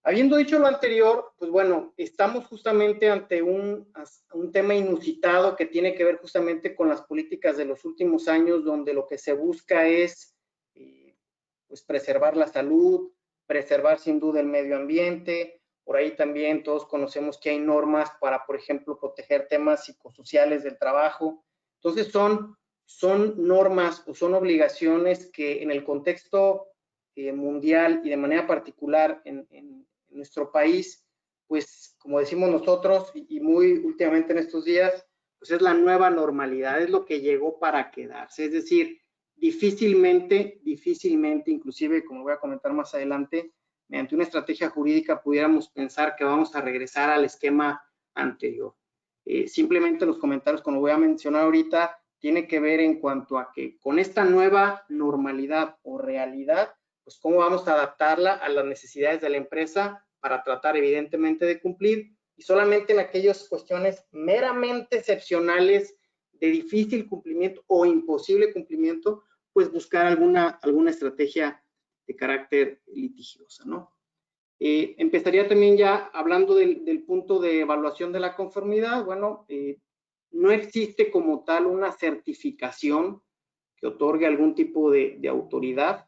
Habiendo dicho lo anterior, pues bueno, estamos justamente ante un tema inusitado que tiene que ver justamente con las políticas de los últimos años, donde lo que se busca es pues preservar la salud, preservar sin duda el medio ambiente. Por ahí también todos conocemos que hay normas para, por ejemplo, proteger temas psicosociales del trabajo. Entonces son normas o son obligaciones que en el contexto mundial y de manera particular en nuestro país, pues como decimos nosotros y muy últimamente en estos días, pues es la nueva normalidad, es lo que llegó para quedarse. Es decir, difícilmente, inclusive como voy a comentar más adelante, mediante una estrategia jurídica pudiéramos pensar que vamos a regresar al esquema anterior. Simplemente los comentarios, como voy a mencionar ahorita, tiene que ver en cuanto a que con esta nueva normalidad o realidad, pues cómo vamos a adaptarla a las necesidades de la empresa para tratar evidentemente de cumplir, y solamente en aquellas cuestiones meramente excepcionales de difícil cumplimiento o imposible cumplimiento, pues buscar alguna estrategia de carácter litigiosa, ¿no? Empezaría también ya hablando del punto de evaluación de la conformidad. Bueno, no existe como tal una certificación que otorgue algún tipo de autoridad.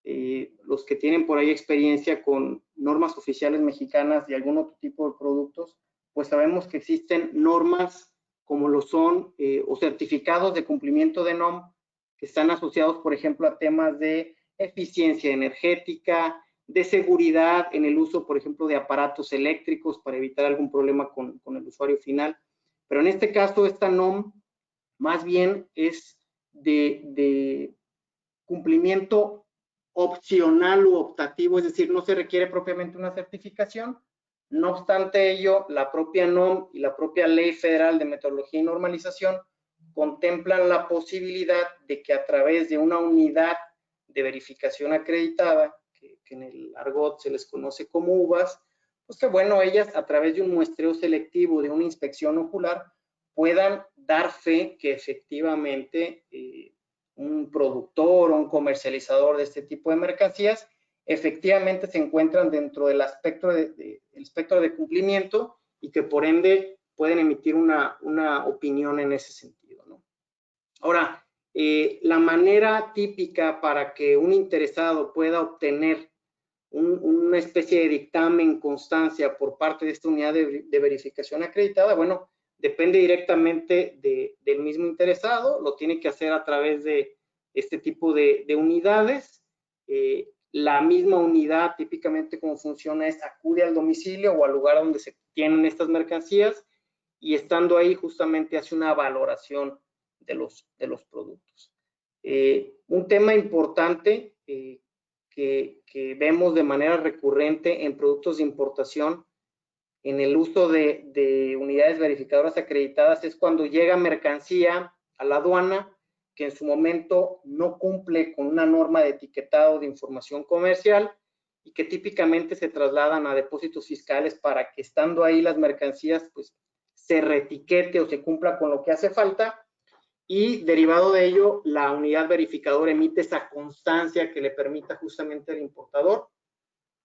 Los que tienen por ahí experiencia con normas oficiales mexicanas y algún otro tipo de productos, pues sabemos que existen normas como lo son o certificados de cumplimiento de NOM que están asociados, por ejemplo, a temas de eficiencia energética, de seguridad en el uso, por ejemplo, de aparatos eléctricos para evitar algún problema con el usuario final. Pero en este caso, esta NOM más bien es de cumplimiento opcional u optativo, es decir, no se requiere propiamente una certificación. No obstante ello, la propia NOM y la propia Ley Federal de Metrología y Normalización contemplan la posibilidad de que a través de una unidad de verificación acreditada, que en el argot se les conoce como UVAS, pues que bueno, ellas a través de un muestreo selectivo, de una inspección ocular, puedan dar fe que efectivamente un productor o un comercializador de este tipo de mercancías efectivamente se encuentran dentro del espectro de cumplimiento y que por ende pueden emitir una opinión en ese sentido, ¿no? Ahora, la manera típica para que un interesado pueda obtener una especie de dictamen, constancia por parte de esta unidad de verificación acreditada, bueno, depende directamente del mismo interesado, lo tiene que hacer a través de este tipo de unidades. La misma unidad, típicamente como funciona es acude al domicilio o al lugar donde se tienen estas mercancías y estando ahí justamente hace una valoración de los productos. Un tema importante que vemos de manera recurrente en productos de importación en el uso de unidades verificadoras acreditadas es cuando llega mercancía a la aduana que en su momento no cumple con una norma de etiquetado de información comercial y que típicamente se trasladan a depósitos fiscales para que estando ahí las mercancías pues se reetiquete o se cumpla con lo que hace falta y derivado de ello la unidad verificadora emite esa constancia que le permita justamente al importador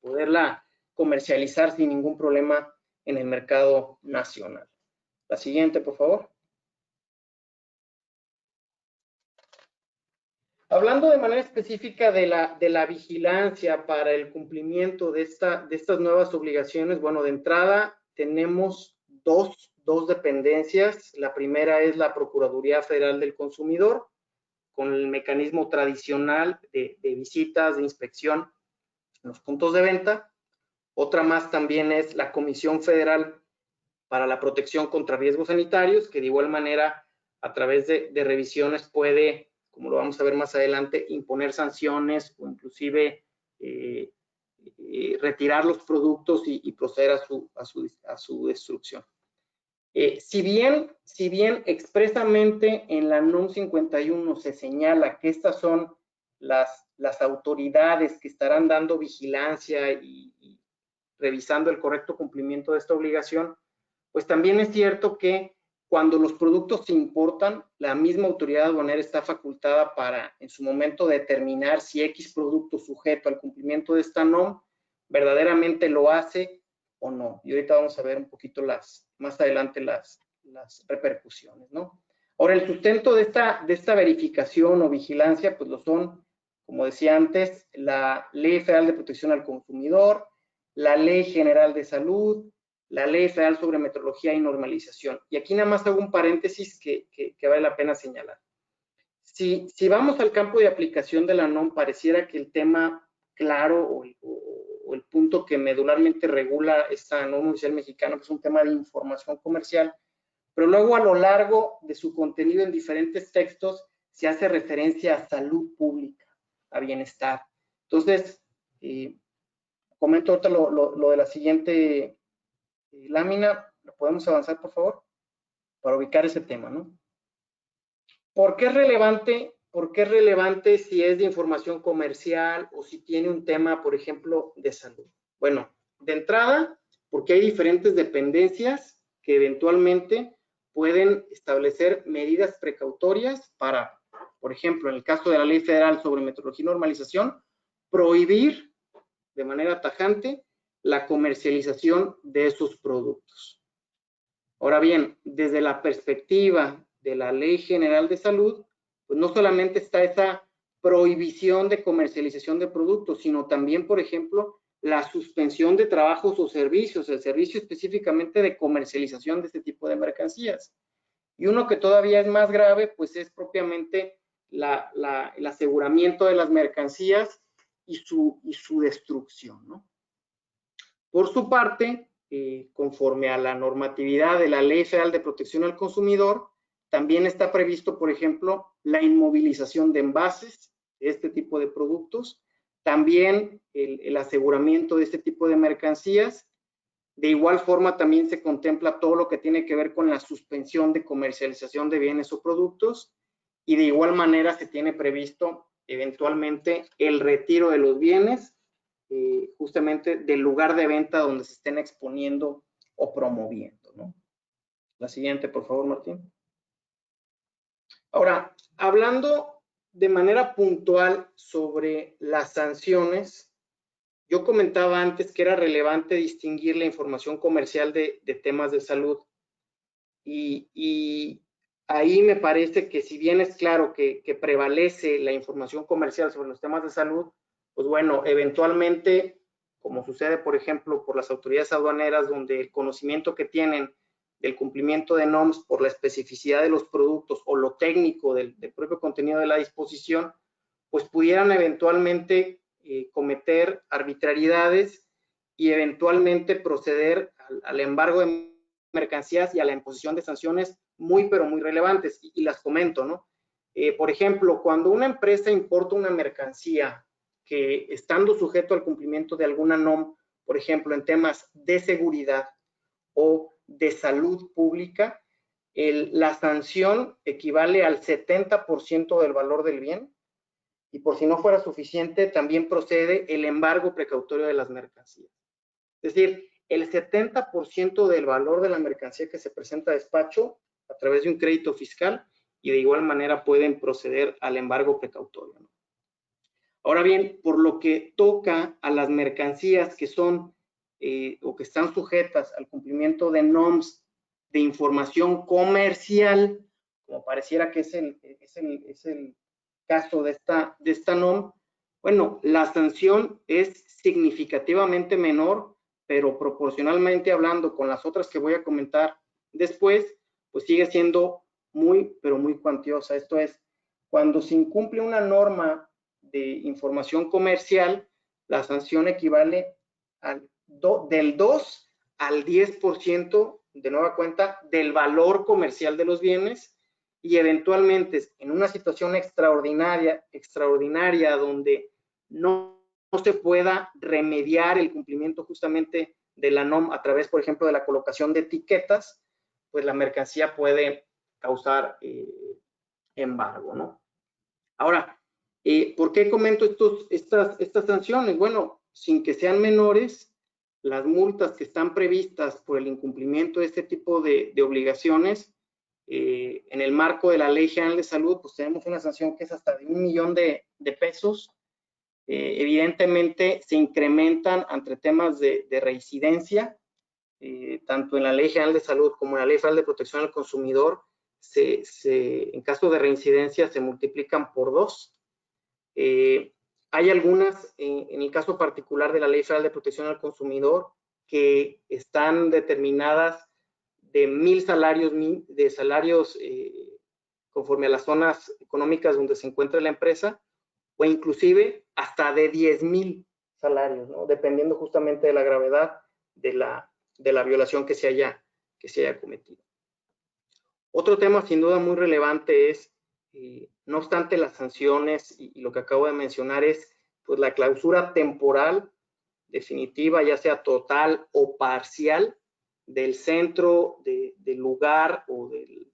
poderla comercializar sin ningún problema en el mercado nacional. La siguiente, por favor. Hablando de manera específica de la vigilancia para el cumplimiento de estas nuevas obligaciones, bueno, de entrada tenemos dos dependencias. La primera es la Procuraduría Federal del Consumidor, con el mecanismo tradicional de visitas, de inspección en los puntos de venta. Otra más también es la Comisión Federal para la Protección contra Riesgos Sanitarios, que de igual manera a través de revisiones puede, como lo vamos a ver más adelante, imponer sanciones o inclusive retirar los productos y proceder a su destrucción. Si bien expresamente en la NOM 51 se señala que estas son las autoridades que estarán dando vigilancia y revisando el correcto cumplimiento de esta obligación, pues también es cierto que cuando los productos se importan, la misma autoridad aduanera está facultada para en su momento determinar si X producto sujeto al cumplimiento de esta NOM verdaderamente lo hace o no. Y ahorita vamos a ver un poquito más adelante las repercusiones, ¿no? Ahora, el sustento de esta verificación o vigilancia, pues lo son, como decía antes, la Ley Federal de Protección al Consumidor, la Ley General de Salud, la Ley Federal sobre Metrología y Normalización. Y aquí nada más hago un paréntesis que vale la pena señalar. Si vamos al campo de aplicación de la NOM, pareciera que el tema claro o el punto que medularmente regula esta norma oficial mexicana pues es un tema de información comercial, pero luego a lo largo de su contenido en diferentes textos se hace referencia a salud pública, a bienestar. Entonces, comento ahorita lo de la siguiente lámina. ¿Lo podemos avanzar, por favor? Para ubicar ese tema, ¿no? ¿Por qué es relevante? ¿Por qué es relevante si es de información comercial o si tiene un tema, por ejemplo, de salud? Bueno, de entrada, porque hay diferentes dependencias que eventualmente pueden establecer medidas precautorias para, por ejemplo, en el caso de la Ley Federal sobre Metrología y Normalización, prohibir de manera tajante la comercialización de esos productos. Ahora bien, desde la perspectiva de la Ley General de Salud, pues no solamente está esa prohibición de comercialización de productos, sino también, por ejemplo, la suspensión de trabajos o servicios, el servicio específicamente de comercialización de este tipo de mercancías. Y uno que todavía es más grave, pues es propiamente el aseguramiento de las mercancías y su destrucción, ¿no? Por su parte, conforme a la normatividad de la Ley Federal de Protección al Consumidor, también está previsto, por ejemplo, la inmovilización de envases de este tipo de productos, también el aseguramiento de este tipo de mercancías. De igual forma, también se contempla todo lo que tiene que ver con la suspensión de comercialización de bienes o productos, y de igual manera se tiene previsto eventualmente el retiro de los bienes justamente del lugar de venta donde se estén exponiendo o promoviendo, ¿no? La siguiente, por favor, Martín. Ahora, hablando de manera puntual sobre las sanciones, yo comentaba antes que era relevante distinguir la información comercial de temas de salud. Y ahí me parece que si bien es claro que prevalece la información comercial sobre los temas de salud, pues bueno, eventualmente, como sucede, por ejemplo, por las autoridades aduaneras, donde el conocimiento que tienen del cumplimiento de NOMS por la especificidad de los productos o lo técnico del propio contenido de la disposición, pues pudieran eventualmente cometer arbitrariedades y eventualmente proceder al embargo de mercancías y a la imposición de sanciones muy, pero muy relevantes. Y las comento, ¿no? Por ejemplo, cuando una empresa importa una mercancía que estando sujeto al cumplimiento de alguna NOM, por ejemplo, en temas de seguridad o de salud pública, la sanción equivale al 70% del valor del bien, y por si no fuera suficiente, también procede el embargo precautorio de las mercancías. Es decir, el 70% del valor de la mercancía que se presenta a despacho a través de un crédito fiscal, y de igual manera pueden proceder al embargo precautorio, ¿no? Ahora bien, por lo que toca a las mercancías que son o que están sujetas al cumplimiento de NOMS de información comercial, como pareciera que es el caso de esta NOM, bueno, la sanción es significativamente menor, pero proporcionalmente hablando con las otras que voy a comentar después, pues sigue siendo muy, pero muy cuantiosa. Esto es, cuando se incumple una norma de información comercial, la sanción equivale del 2 al 10%, de nueva cuenta, del valor comercial de los bienes, y eventualmente en una situación extraordinaria donde no se pueda remediar el cumplimiento justamente de la NOM a través, por ejemplo, de la colocación de etiquetas, pues la mercancía puede causar embargo, ¿no? Ahora, ¿por qué comento estas sanciones? Bueno, sin que sean menores, las multas que están previstas por el incumplimiento de este tipo de obligaciones, en el marco de la Ley General de Salud, pues tenemos una sanción que es hasta de $1 millón de pesos. Evidentemente se incrementan ante temas de reincidencia, tanto en la Ley General de Salud como en la Ley Federal de Protección al Consumidor. En caso de reincidencia se multiplican por 2. Hay algunas, en el caso particular de la Ley Federal de Protección al Consumidor, que están determinadas de 1,000 salarios conforme a las zonas económicas donde se encuentra la empresa, o inclusive hasta de 10,000 salarios, ¿no? Dependiendo justamente de la gravedad de la violación que se haya cometido. Otro tema sin duda muy relevante es, no obstante las sanciones y lo que acabo de mencionar, es pues la clausura temporal definitiva, ya sea total o parcial, del centro, del lugar o del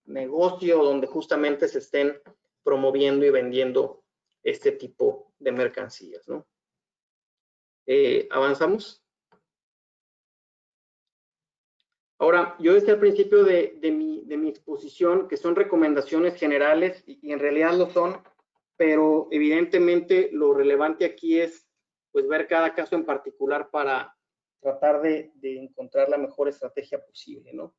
negocio donde justamente se estén promoviendo y vendiendo este tipo de mercancías, ¿no? ¿Avanzamos? Ahora, yo decía al principio de mi exposición que son recomendaciones generales, y en realidad lo son, pero evidentemente lo relevante aquí es pues ver cada caso en particular para tratar de encontrar la mejor estrategia posible, ¿no?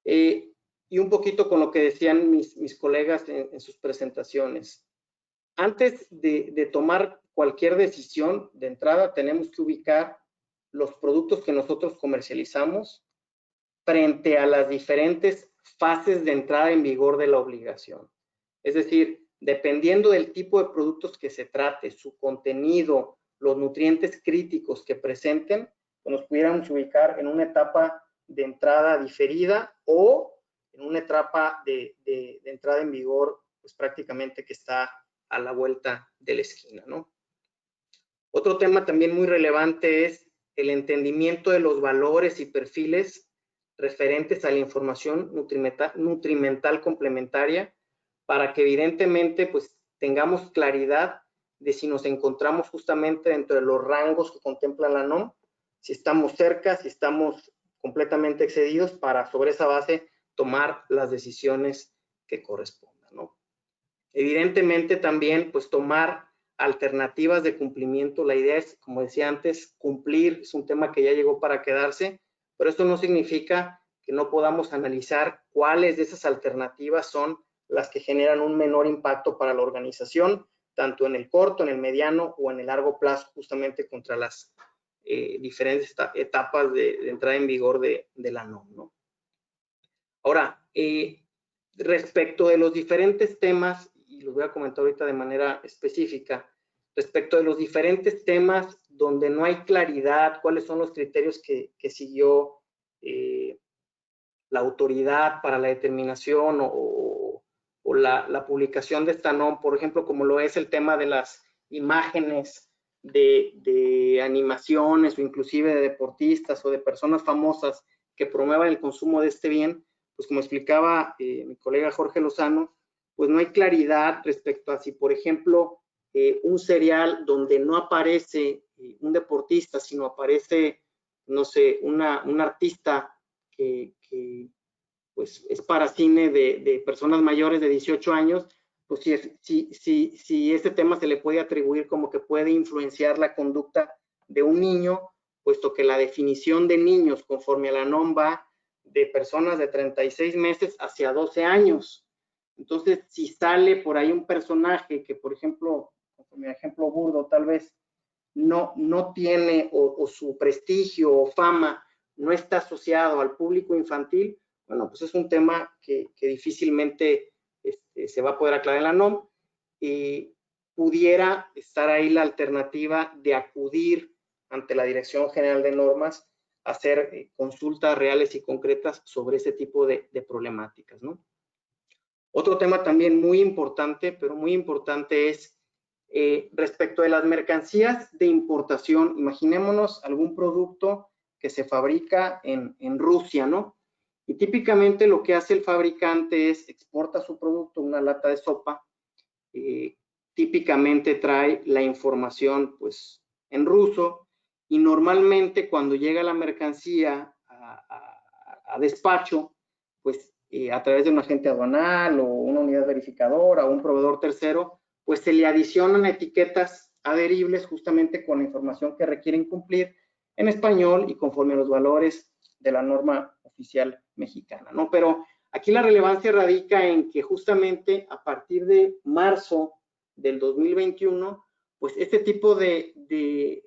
Y un poquito con lo que decían mis colegas en sus presentaciones. Antes de tomar cualquier decisión, de entrada tenemos que ubicar los productos que nosotros comercializamos frente a las diferentes fases de entrada en vigor de la obligación. Es decir, dependiendo del tipo de productos que se trate, su contenido, los nutrientes críticos que presenten, pues nos pudiéramos ubicar en una etapa de entrada diferida o en una etapa de entrada en vigor, pues prácticamente que está a la vuelta de la esquina, ¿no? Otro tema también muy relevante es el entendimiento de los valores y perfiles referentes a la información nutrimental complementaria para que evidentemente pues tengamos claridad de si nos encontramos justamente dentro de los rangos que contempla la NOM, si estamos cerca, si estamos completamente excedidos para sobre esa base tomar las decisiones que correspondan, ¿no? Evidentemente también pues tomar alternativas de cumplimiento. La idea es, como decía antes, cumplir es un tema que ya llegó para quedarse, pero esto no significa que no podamos analizar cuáles de esas alternativas son las que generan un menor impacto para la organización, tanto en el corto, en el mediano o en el largo plazo, justamente contra las diferentes etapas de entrada en vigor de la NOM, ¿no? Ahora, respecto de los diferentes temas, y los voy a comentar ahorita de manera específica, respecto de los diferentes temas donde no hay claridad, cuáles son los criterios que siguió la autoridad para la determinación o la publicación de esta NOM, por ejemplo, como lo es el tema de las imágenes de animaciones o inclusive de deportistas o de personas famosas que promuevan el consumo de este bien, pues como explicaba mi colega Jorge Lozano, pues no hay claridad respecto a si, por ejemplo, un cereal donde no aparece un deportista, sino aparece, no sé, un artista que pues es para cine de personas mayores de 18 años, pues si ese tema se le puede atribuir como que puede influenciar la conducta de un niño, puesto que la definición de niños conforme a la NOM va de personas de 36 meses hacia 12 años. Entonces, si sale por ahí un personaje que, por ejemplo, como ejemplo burdo, tal vez no tiene o su prestigio o fama no está asociado al público infantil, bueno, pues es un tema que difícilmente se va a poder aclarar en la NOM. Pudiera estar ahí la alternativa de acudir ante la Dirección General de Normas a hacer consultas reales y concretas sobre ese tipo de problemáticas, ¿no? Otro tema también muy importante, pero muy importante es respecto de las mercancías de importación. Imaginémonos algún producto que se fabrica en Rusia, ¿no? Y típicamente lo que hace el fabricante es exporta su producto, una lata de sopa, típicamente trae la información pues en ruso y normalmente cuando llega la mercancía a despacho, pues a través de un agente aduanal o una unidad verificadora o un proveedor tercero, pues se le adicionan etiquetas adheribles justamente con la información que requieren cumplir en español y conforme a los valores de la norma oficial mexicana, ¿no? Pero aquí la relevancia radica en que justamente a partir de marzo del 2021, pues este tipo de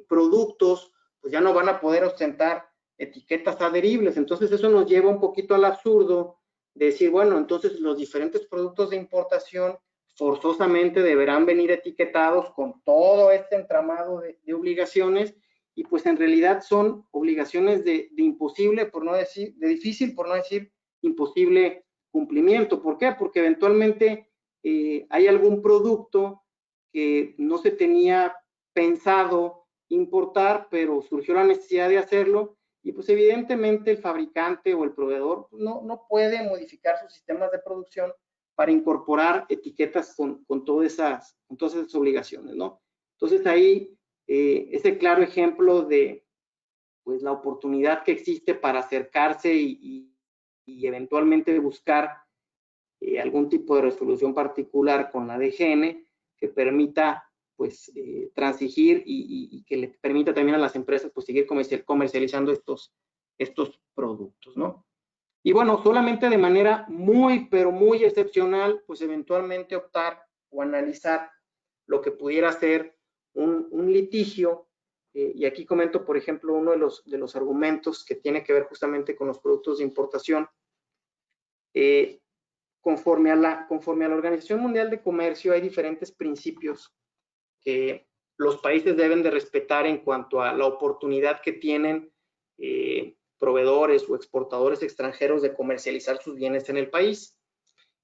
productos pues ya no van a poder ostentar etiquetas adheribles. Entonces eso nos lleva un poquito al absurdo de decir, bueno, entonces los diferentes productos de importación forzosamente deberán venir etiquetados con todo este entramado de obligaciones y pues en realidad son obligaciones de imposible, por no decir, de difícil, por no decir imposible cumplimiento. ¿Por qué? Porque eventualmente hay algún producto que no se tenía pensado importar, pero surgió la necesidad de hacerlo y pues evidentemente el fabricante o el proveedor no puede modificar sus sistemas de producción para incorporar etiquetas con todas esas obligaciones, ¿no? Entonces ahí ese claro ejemplo de pues la oportunidad que existe para acercarse y eventualmente buscar algún tipo de resolución particular con la DGN que permita pues transigir y que le permita también a las empresas pues seguir comercializando estos productos, ¿no? Y bueno, solamente de manera muy, pero muy excepcional, pues eventualmente optar o analizar lo que pudiera ser un litigio. Y aquí comento, por ejemplo, uno de los argumentos que tiene que ver justamente con los productos de importación. Conforme a la Organización Mundial de Comercio, hay diferentes principios que los países deben de respetar en cuanto a la oportunidad que tienen proveedores o exportadores extranjeros de comercializar sus bienes en el país.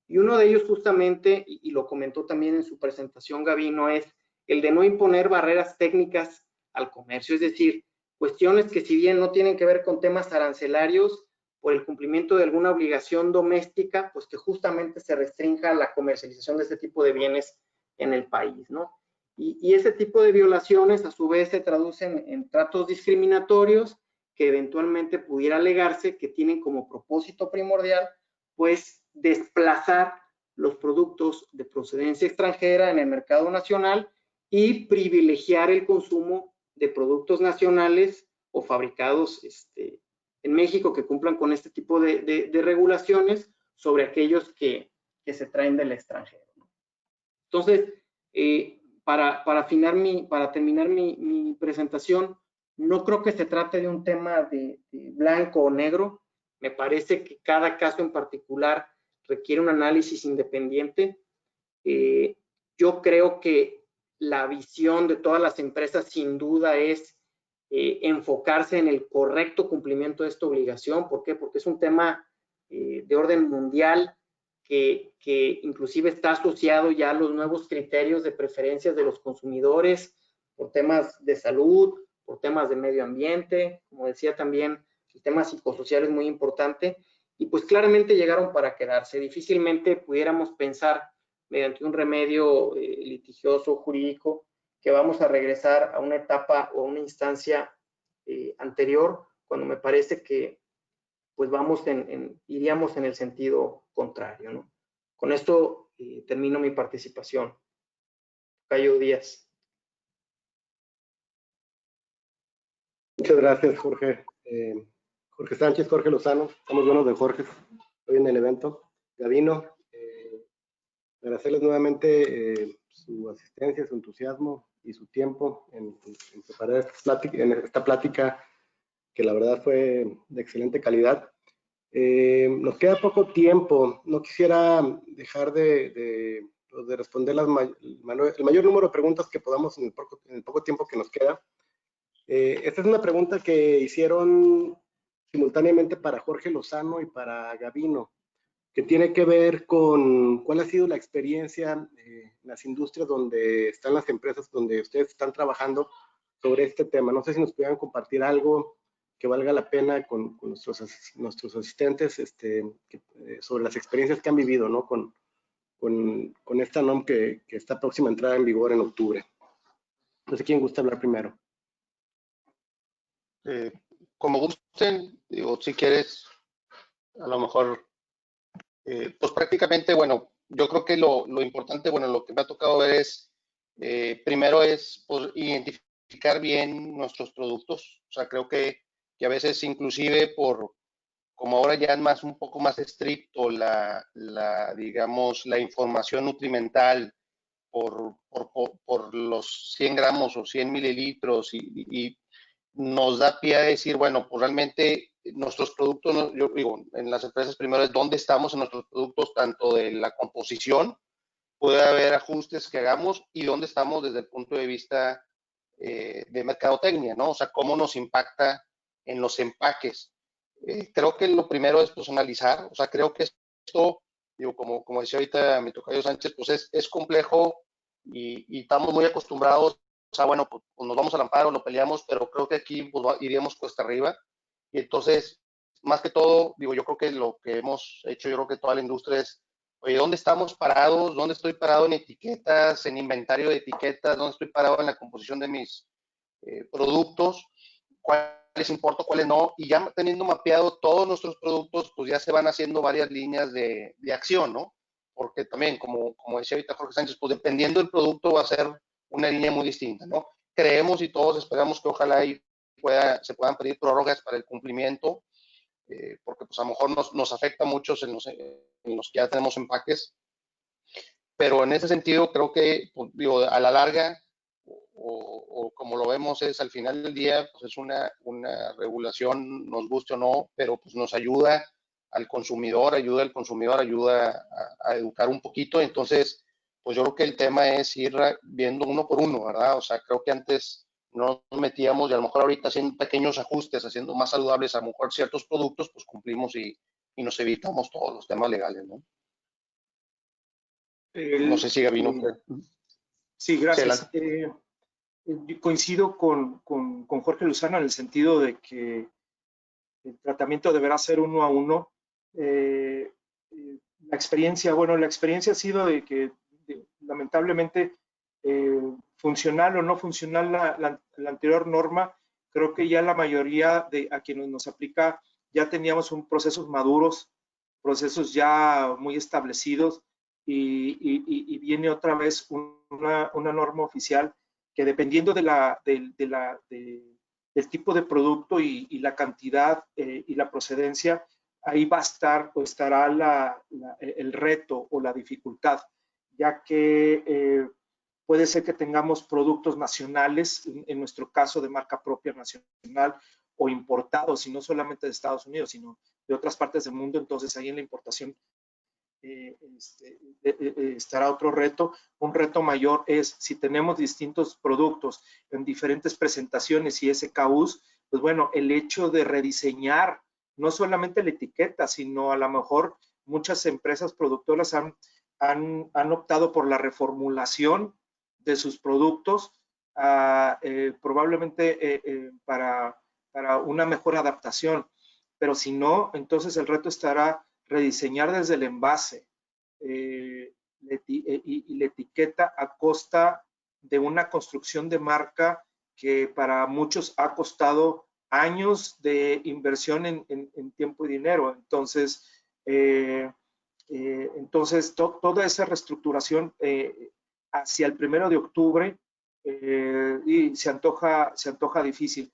Y uno de ellos justamente, y lo comentó también en su presentación Gavino, es el de no imponer barreras técnicas al comercio, es decir, cuestiones que si bien no tienen que ver con temas arancelarios, por el cumplimiento de alguna obligación doméstica, pues que justamente se restrinja la comercialización de este tipo de bienes en el país, ¿no? Y ese tipo de violaciones a su vez se traducen en tratos discriminatorios que eventualmente pudiera alegarse que tienen como propósito primordial pues desplazar los productos de procedencia extranjera en el mercado nacional y privilegiar el consumo de productos nacionales o fabricados en México que cumplan con este tipo de regulaciones sobre aquellos que se traen del extranjero. Entonces, para terminar mi presentación, no creo que se trate de un tema de blanco o negro. Me parece que cada caso en particular requiere un análisis independiente. Yo creo que la visión de todas las empresas sin duda es enfocarse en el correcto cumplimiento de esta obligación. ¿Por qué? Porque es un tema de orden mundial que inclusive está asociado ya a los nuevos criterios de preferencias de los consumidores por temas de salud, por temas de medio ambiente, como decía también, el tema psicosocial es muy importante y pues claramente llegaron para quedarse. Difícilmente pudiéramos pensar mediante un remedio litigioso, jurídico, que vamos a regresar a una etapa o a una instancia anterior, cuando me parece que pues iríamos en el sentido contrario, ¿no? Con esto termino mi participación. Cayo Díaz. Muchas gracias, Jorge. Jorge Sánchez, Jorge Lozano, estamos buenos de Jorge hoy en el evento. Gavino, agradecerles nuevamente su asistencia, su entusiasmo y su tiempo en preparar esta plática que la verdad fue de excelente calidad. Nos queda poco tiempo, no quisiera dejar de responder el mayor número de preguntas que podamos en el poco tiempo que nos queda. Esta es una pregunta que hicieron simultáneamente para Jorge Lozano y para Gavino, que tiene que ver con cuál ha sido la experiencia en las industrias donde están las empresas, donde ustedes están trabajando sobre este tema. No sé si nos pudieran compartir algo que valga la pena con nuestros asistentes sobre las experiencias que han vivido, ¿no? con esta NOM que está próxima a entrar en vigor en octubre. No sé quién gusta hablar primero. Como gusten, digo, si quieres, a lo mejor, pues prácticamente, bueno, yo creo que lo importante, bueno, lo que me ha tocado ver es, primero es pues, identificar bien nuestros productos. O sea, creo que a veces inclusive como ahora ya es un poco más estricto digamos, la información nutrimental por los 100 gramos o 100 mililitros y nos da pie a decir, bueno, pues realmente nuestros productos, yo digo, en las empresas primero es dónde estamos en nuestros productos, tanto de la composición, puede haber ajustes que hagamos y dónde estamos desde el punto de vista de mercadotecnia, ¿no? O sea, cómo nos impacta en los empaques. Creo que lo primero es pues analizar, o sea, creo que esto, digo, como decía ahorita mi tocayo Sánchez, pues es complejo y estamos muy acostumbrados, o sea, bueno, pues nos vamos al amparo, lo peleamos, pero creo que aquí pues, iríamos cuesta arriba y entonces, más que todo, digo, yo creo que lo que hemos hecho, yo creo que toda la industria es, oye, ¿dónde estamos parados? ¿Dónde estoy parado en etiquetas, en inventario de etiquetas? ¿Dónde estoy parado en la composición de mis productos? ¿Cuáles importo, cuáles no? Y ya teniendo mapeado todos nuestros productos, pues ya se van haciendo varias líneas de acción, ¿no? Porque también, como decía ahorita Jorge Sánchez, pues dependiendo del producto va a ser una línea muy distinta, ¿no? Creemos y todos esperamos que ojalá se puedan pedir prórrogas para el cumplimiento, porque pues a lo mejor nos afecta a muchos en los que ya tenemos empaques, pero en ese sentido creo que, pues, digo, a la larga, o como lo vemos, es al final del día, pues es una regulación, nos guste o no, pero pues nos ayuda al consumidor, ayuda a educar un poquito. Entonces, pues yo creo que el tema es ir viendo uno por uno, ¿verdad? O sea, creo que antes no nos metíamos y a lo mejor ahorita haciendo pequeños ajustes, haciendo más saludables a lo mejor ciertos productos, pues cumplimos y nos evitamos todos los temas legales, ¿no? No sé si Gabino. Sí, gracias. Yo coincido con Jorge Lozano en el sentido de que el tratamiento deberá ser uno a uno. La experiencia ha sido de que lamentablemente funcional o no funcional la anterior norma, creo que ya la mayoría de a quienes nos aplica ya teníamos procesos maduros, procesos ya muy establecidos y viene otra vez una norma oficial que dependiendo del tipo de producto y la cantidad y la procedencia, ahí va a estar o estará el reto o la dificultad, ya que puede ser que tengamos productos nacionales, en nuestro caso de marca propia nacional, o importados, y no solamente de Estados Unidos, sino de otras partes del mundo. Entonces ahí en la importación estará otro reto. Un reto mayor es si tenemos distintos productos en diferentes presentaciones y SKUs, pues bueno, el hecho de rediseñar no solamente la etiqueta, sino a lo mejor muchas empresas productoras han optado por la reformulación de sus productos, probablemente para una mejor adaptación. Pero si no, entonces el reto estará rediseñar desde el envase y la etiqueta a costa de una construcción de marca que para muchos ha costado años de inversión en tiempo y dinero. Entonces, toda esa reestructuración hacia el 1 de octubre y se antoja difícil.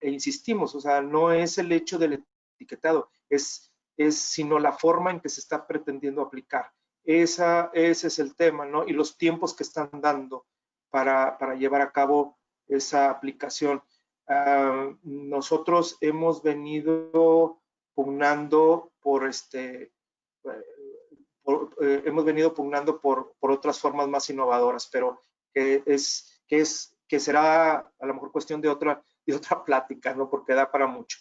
E insistimos, o sea, no es el hecho del etiquetado, es sino la forma en que se está pretendiendo aplicar. Ese es el tema, ¿no? Y los tiempos que están dando para llevar a cabo esa aplicación. Nosotros hemos venido pugnando por otras formas más innovadoras, pero que será a lo mejor cuestión de otra plática, ¿no? Porque da para mucho.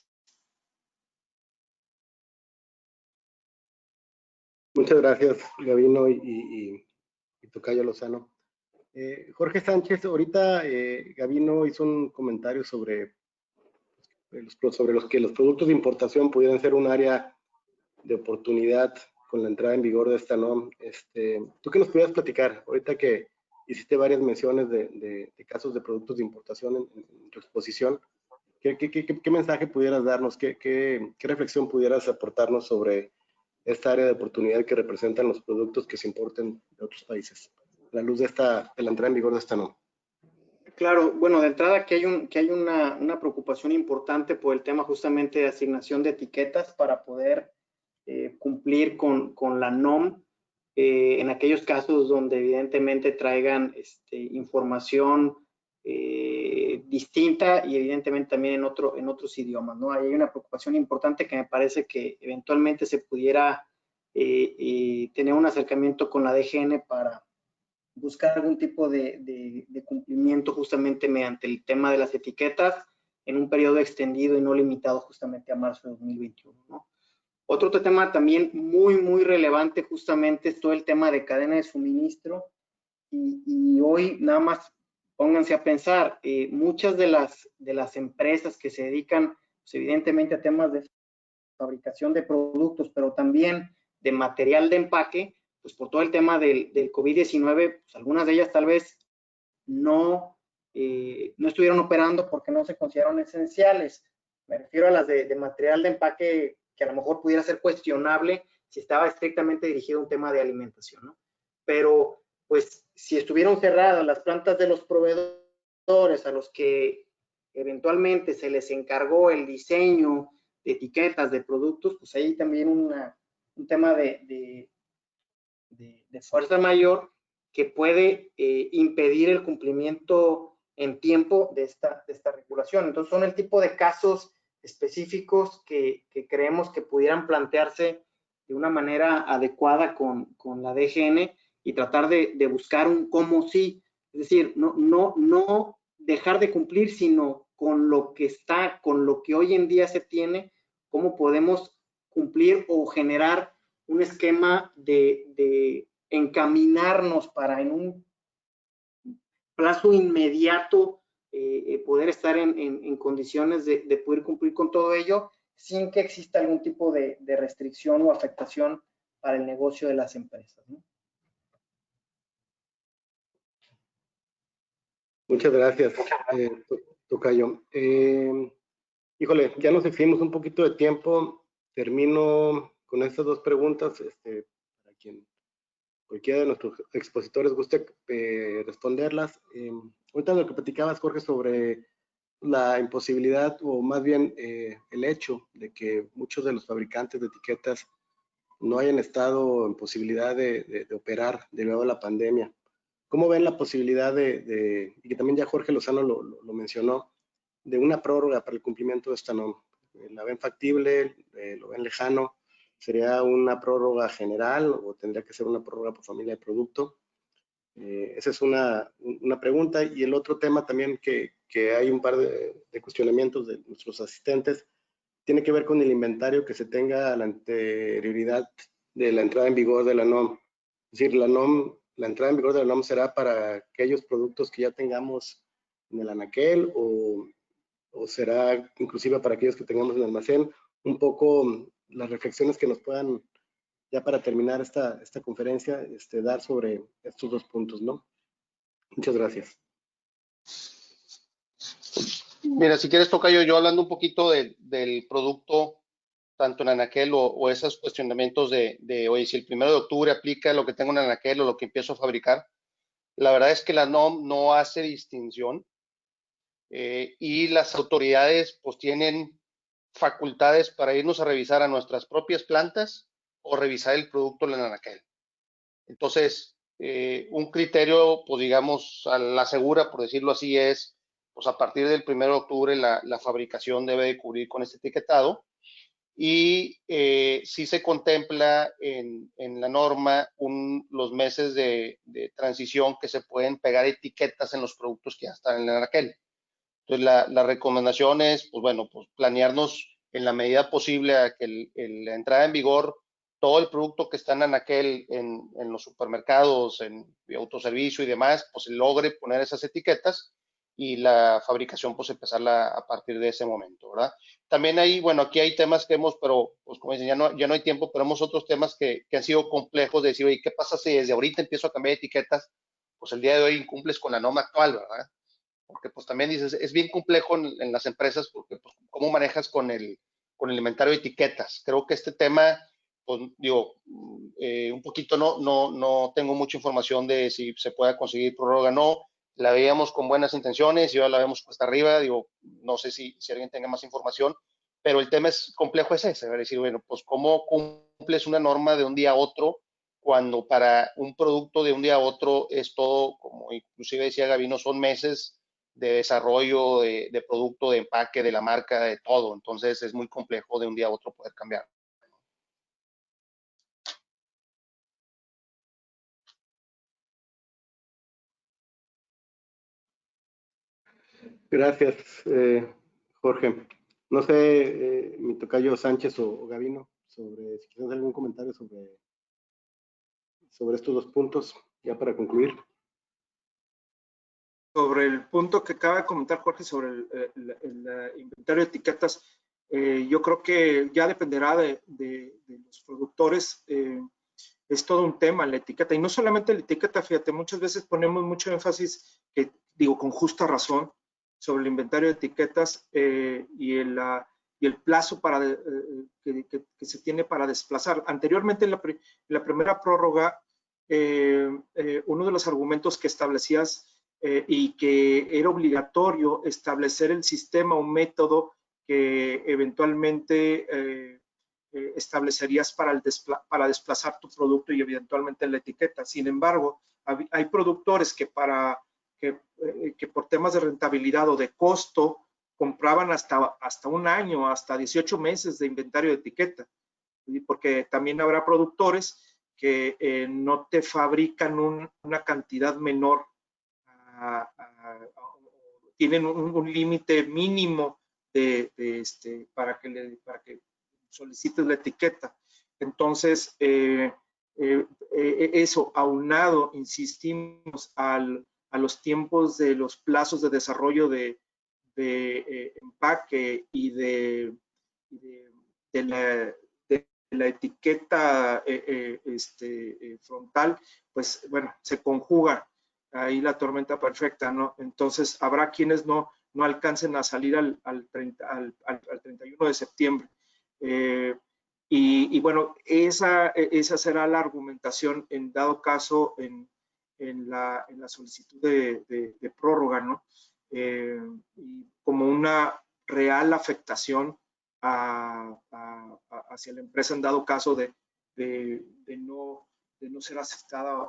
Muchas gracias, Gabino y Tocayo Lozano. Jorge Sánchez, ahorita Gabino hizo un comentario sobre los que los productos de importación pudieran ser un área de oportunidad con la entrada en vigor de esta norma. ¿Tú qué nos pudieras platicar? Ahorita que hiciste varias menciones de casos de productos de importación en tu exposición, ¿qué mensaje pudieras darnos? ¿Qué reflexión pudieras aportarnos sobre esta área de oportunidad que representan los productos que se importen de otros países, a la luz de la entrada en vigor de esta norma? Claro, bueno, de entrada que hay una preocupación importante por el tema justamente de asignación de etiquetas para poder cumplir con la NOM en aquellos casos donde evidentemente traigan información distinta y evidentemente también en otros idiomas, ¿no? Ahí hay una preocupación importante que me parece que eventualmente se pudiera tener un acercamiento con la DGN para buscar algún tipo de cumplimiento justamente mediante el tema de las etiquetas en un periodo extendido y no limitado justamente a marzo de 2021, ¿no? Otro tema también muy relevante justamente es todo el tema de cadena de suministro y hoy nada más pónganse a pensar, muchas de las empresas que se dedican pues, evidentemente a temas de fabricación de productos, pero también de material de empaque, pues por todo el tema del COVID-19, pues algunas de ellas tal vez no estuvieron operando porque no se consideraron esenciales. Me refiero a las de material de empaque que a lo mejor pudiera ser cuestionable si estaba estrictamente dirigido a un tema de alimentación, ¿no? Pero pues si estuvieron cerradas las plantas de los proveedores a los que eventualmente se les encargó el diseño de etiquetas de productos, pues ahí también un tema de fuerza mayor que puede impedir el cumplimiento en tiempo de esta regulación. Entonces son el tipo de casos específicos que creemos que pudieran plantearse de una manera adecuada con la DGN y tratar de buscar un cómo sí, es decir, no dejar de cumplir, sino con lo que está, con lo que hoy en día se tiene, cómo podemos cumplir o generar un esquema de encaminarnos para en un plazo inmediato poder estar en condiciones de poder cumplir con todo ello sin que exista algún tipo de restricción o afectación para el negocio de las empresas, ¿no? Muchas gracias, tocayo. Híjole, ya nos excedimos un poquito de tiempo. Termino con estas dos preguntas. Para quien cualquiera de nuestros expositores guste responderlas. Ahorita lo que platicabas, Jorge, sobre la imposibilidad o más bien el hecho de que muchos de los fabricantes de etiquetas no hayan estado en posibilidad de operar debido a la pandemia. ¿Cómo ven la posibilidad y que también ya Jorge Lozano lo mencionó, de una prórroga para el cumplimiento de esta norma? ¿La ven factible? ¿Lo ven lejano? ¿Sería una prórroga general o tendría que ser una prórroga por familia de producto? Esa es una pregunta. Y el otro tema también que hay un par de cuestionamientos de nuestros asistentes, tiene que ver con el inventario que se tenga a la anterioridad de la entrada en vigor de la NOM. Es decir, la entrada en vigor de la NOM será para aquellos productos que ya tengamos en el anaquel o será inclusive para aquellos que tengamos en el almacén. Un poco las reflexiones que nos puedan, ya para terminar esta conferencia, dar sobre estos dos puntos, ¿no? Muchas gracias. Mira, si quieres, tocayo, yo hablando un poquito del producto, tanto en anaquel o esos cuestionamientos de, oye, si el 1 de octubre aplica lo que tengo en anaquel o lo que empiezo a fabricar. La verdad es que la NOM no hace distinción y las autoridades pues tienen facultades para irnos a revisar a nuestras propias plantas o revisar el producto en anaquel. Entonces, un criterio, pues digamos, a la segura, por decirlo así, es, pues a partir del 1 de octubre la fabricación debe de cubrir con este etiquetado y sí se contempla en la norma los meses de transición que se pueden pegar etiquetas en los productos que ya están en el anaquel. Entonces, la recomendación es, pues bueno, pues planearnos en la medida posible a que la entrada en vigor, todo el producto que está en anaquel en los supermercados, en autoservicio y demás, pues se logre poner esas etiquetas y la fabricación pues empezarla a partir de ese momento, ¿verdad? También hay, bueno, aquí hay temas que hemos, pero pues como dicen, ya no hay tiempo, pero hemos otros temas que han sido complejos de decir, oye, ¿qué pasa si desde ahorita empiezo a cambiar etiquetas? Pues el día de hoy incumples con la norma actual, ¿verdad? Porque pues también dices, es bien complejo en las empresas porque pues, cómo manejas con el inventario de etiquetas. Creo que este tema, pues digo, un poquito no tengo mucha información de si se puede conseguir prórroga o no. La veíamos con buenas intenciones y ahora la vemos cuesta arriba. Digo, no sé si alguien tenga más información, pero el tema es complejo, es ese, decir, bueno, pues cómo cumples una norma de un día a otro cuando para un producto de un día a otro es todo, como inclusive decía Gabino, son meses de desarrollo de producto, de empaque, de la marca, de todo. Entonces es muy complejo de un día a otro poder cambiar. Gracias, Jorge. No sé, mi tocayo Sánchez o Gabino, si quieres algún comentario sobre estos dos puntos, ya para concluir. Sobre el punto que acaba de comentar Jorge sobre el inventario de etiquetas, yo creo que ya dependerá de los productores. Es todo un tema la etiqueta, y no solamente la etiqueta, fíjate, muchas veces ponemos mucho énfasis, digo con justa razón, sobre el inventario de etiquetas y el plazo que se tiene para desplazar. Anteriormente, en la primera prórroga, uno de los argumentos que establecías y que era obligatorio establecer el sistema o método que eventualmente establecerías para desplazar tu producto y eventualmente la etiqueta. Sin embargo, hay productores que por temas de rentabilidad o de costo compraban hasta un año, hasta 18 meses de inventario de etiqueta, porque también habrá productores que no te fabrican una cantidad menor, tienen un límite mínimo para que solicites la etiqueta. Entonces, eso aunado, insistimos, a los tiempos de los plazos de desarrollo de empaque y de la etiqueta frontal, pues bueno, se conjuga ahí la tormenta perfecta, ¿no? Entonces habrá quienes no alcancen a salir al 31 de septiembre. Y bueno, esa será la argumentación en dado caso en la solicitud de prórroga, ¿no? Y como una real afectación hacia la empresa en dado caso de no ser aceptada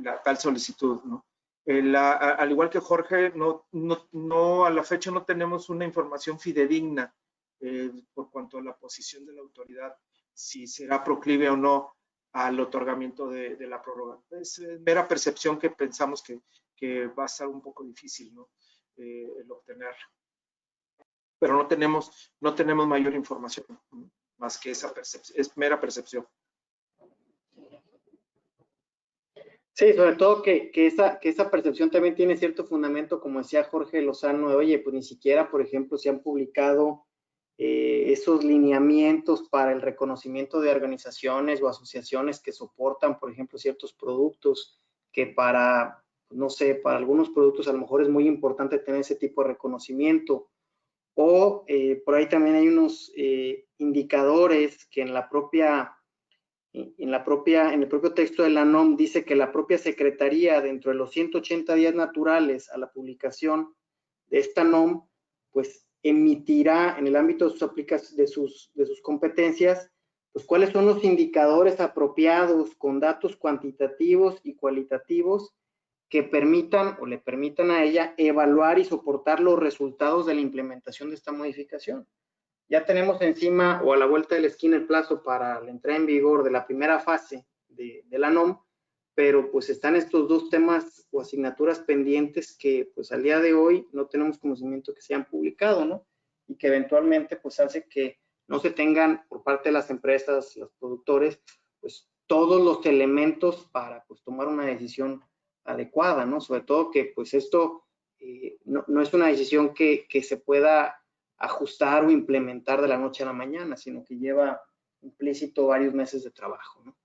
la tal solicitud, ¿no? Al igual que Jorge, a la fecha no tenemos una información fidedigna por cuanto a la posición de la autoridad, si será proclive o no al otorgamiento de la prórroga. Es mera percepción que pensamos que va a ser un poco difícil, ¿no? El obtener. Pero no tenemos mayor información, más que esa percepción, es mera percepción. Sí, sobre todo que esa percepción también tiene cierto fundamento, como decía Jorge Lozano, de, oye, pues ni siquiera, por ejemplo, se han publicado esos lineamientos para el reconocimiento de organizaciones o asociaciones que soportan, por ejemplo, ciertos productos, que para, no sé, para algunos productos a lo mejor es muy importante tener ese tipo de reconocimiento. O por ahí también hay unos indicadores que en el propio texto de la NOM dice que la propia Secretaría, dentro de los 180 días naturales a la publicación de esta NOM, pues emitirá en el ámbito de sus competencias, pues cuáles son los indicadores apropiados con datos cuantitativos y cualitativos que permitan o le permitan a ella evaluar y soportar los resultados de la implementación de esta modificación. Ya tenemos encima o a la vuelta de la esquina el plazo para la entrada en vigor de la primera fase de la NOM, pero pues están estos dos temas o asignaturas pendientes que pues al día de hoy no tenemos conocimiento que se hayan publicado, ¿no? Y que eventualmente pues hace que no se tengan por parte de las empresas, los productores, pues todos los elementos para pues tomar una decisión adecuada, ¿no? Sobre todo que pues esto no es una decisión que se pueda ajustar o implementar de la noche a la mañana, sino que lleva implícito varios meses de trabajo, ¿no?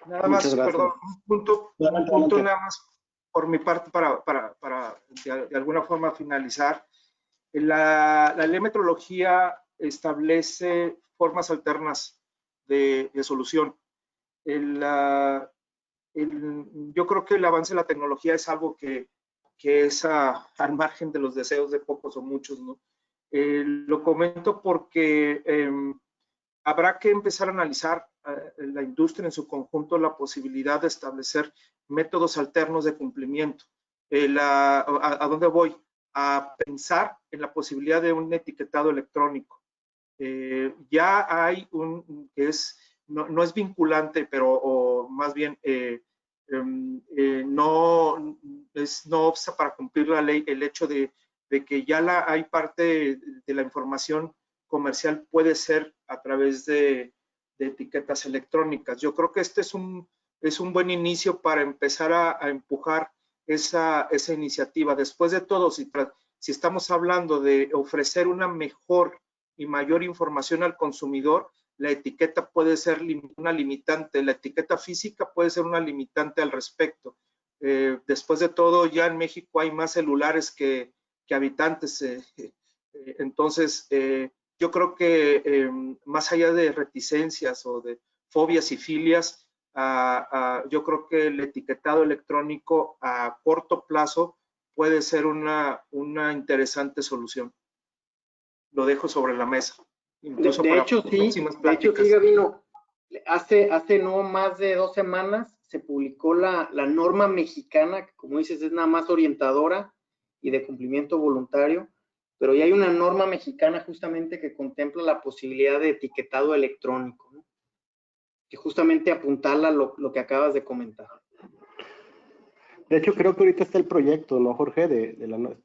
Nada más, perdón, un punto nada más por mi parte para de alguna forma finalizar. La ley de metrología establece formas alternas de solución. Yo creo que el avance de la tecnología es algo que es al margen de los deseos de pocos o muchos, ¿no? Lo comento porque habrá que empezar a analizar la industria en su conjunto la posibilidad de establecer métodos alternos de cumplimiento. ¿A dónde voy? A pensar en la posibilidad de un etiquetado electrónico. Ya hay que no es vinculante, pero o más bien no obsta para cumplir la ley el hecho de que ya hay parte de la información comercial puede ser a través de etiquetas electrónicas. Yo creo que este es un buen inicio para empezar a empujar esa iniciativa. Después de todo, si estamos hablando de ofrecer una mejor y mayor información al consumidor, la etiqueta puede ser una limitante, la etiqueta física puede ser una limitante al respecto. Después de todo, ya en México hay más celulares que habitantes, entonces yo creo que más allá de reticencias o de fobias y filias, yo creo que el etiquetado electrónico a corto plazo puede ser una interesante solución. Lo dejo sobre la mesa. Incluso de para hecho, sí, próximas de hecho, pláticas. sí, Gabino, hace no más de 2 semanas se publicó la norma mexicana, que como dices es nada más orientadora y de cumplimiento voluntario, pero ya hay una norma mexicana justamente que contempla la posibilidad de etiquetado electrónico, ¿no? Que justamente apuntala lo que acabas de comentar. De hecho, creo que ahorita está el proyecto, ¿no, Jorge? De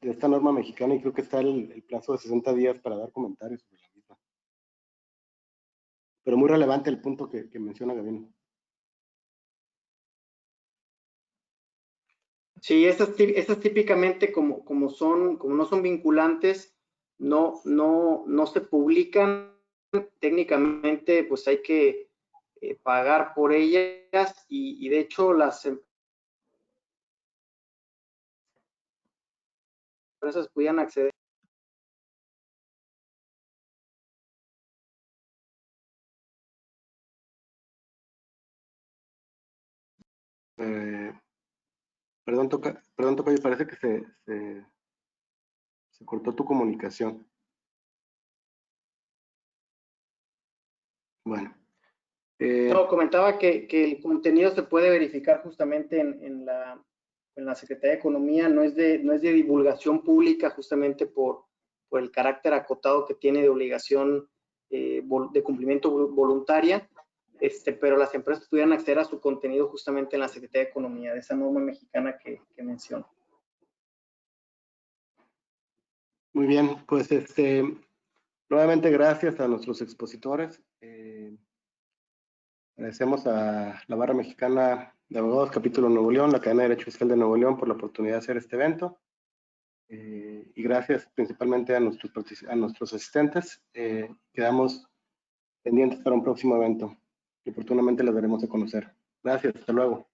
esta norma mexicana, y creo que está el plazo de 60 días para dar comentarios sobre la misma. Pero muy relevante el punto que menciona Gabino. Sí, estas típicamente como no son vinculantes, no se publican. Técnicamente, pues hay que pagar por ellas y de hecho las empresas pudieran acceder. Perdón, Tocayo, parece que se cortó tu comunicación. Bueno. No, comentaba que el contenido se puede verificar justamente en la Secretaría de Economía, no es de divulgación pública justamente por el carácter acotado que tiene de obligación de cumplimiento voluntaria, pero las empresas pudieran acceder a su contenido justamente en la Secretaría de Economía, de esa norma mexicana que menciono. Muy bien, pues nuevamente gracias a nuestros expositores. Agradecemos a la Barra Mexicana de Abogados, Capítulo Nuevo León, la Cadena de Derecho Fiscal de Nuevo León por la oportunidad de hacer este evento. Y gracias principalmente a nuestros asistentes. Quedamos pendientes para un próximo evento que oportunamente les daremos a conocer. Gracias, hasta luego.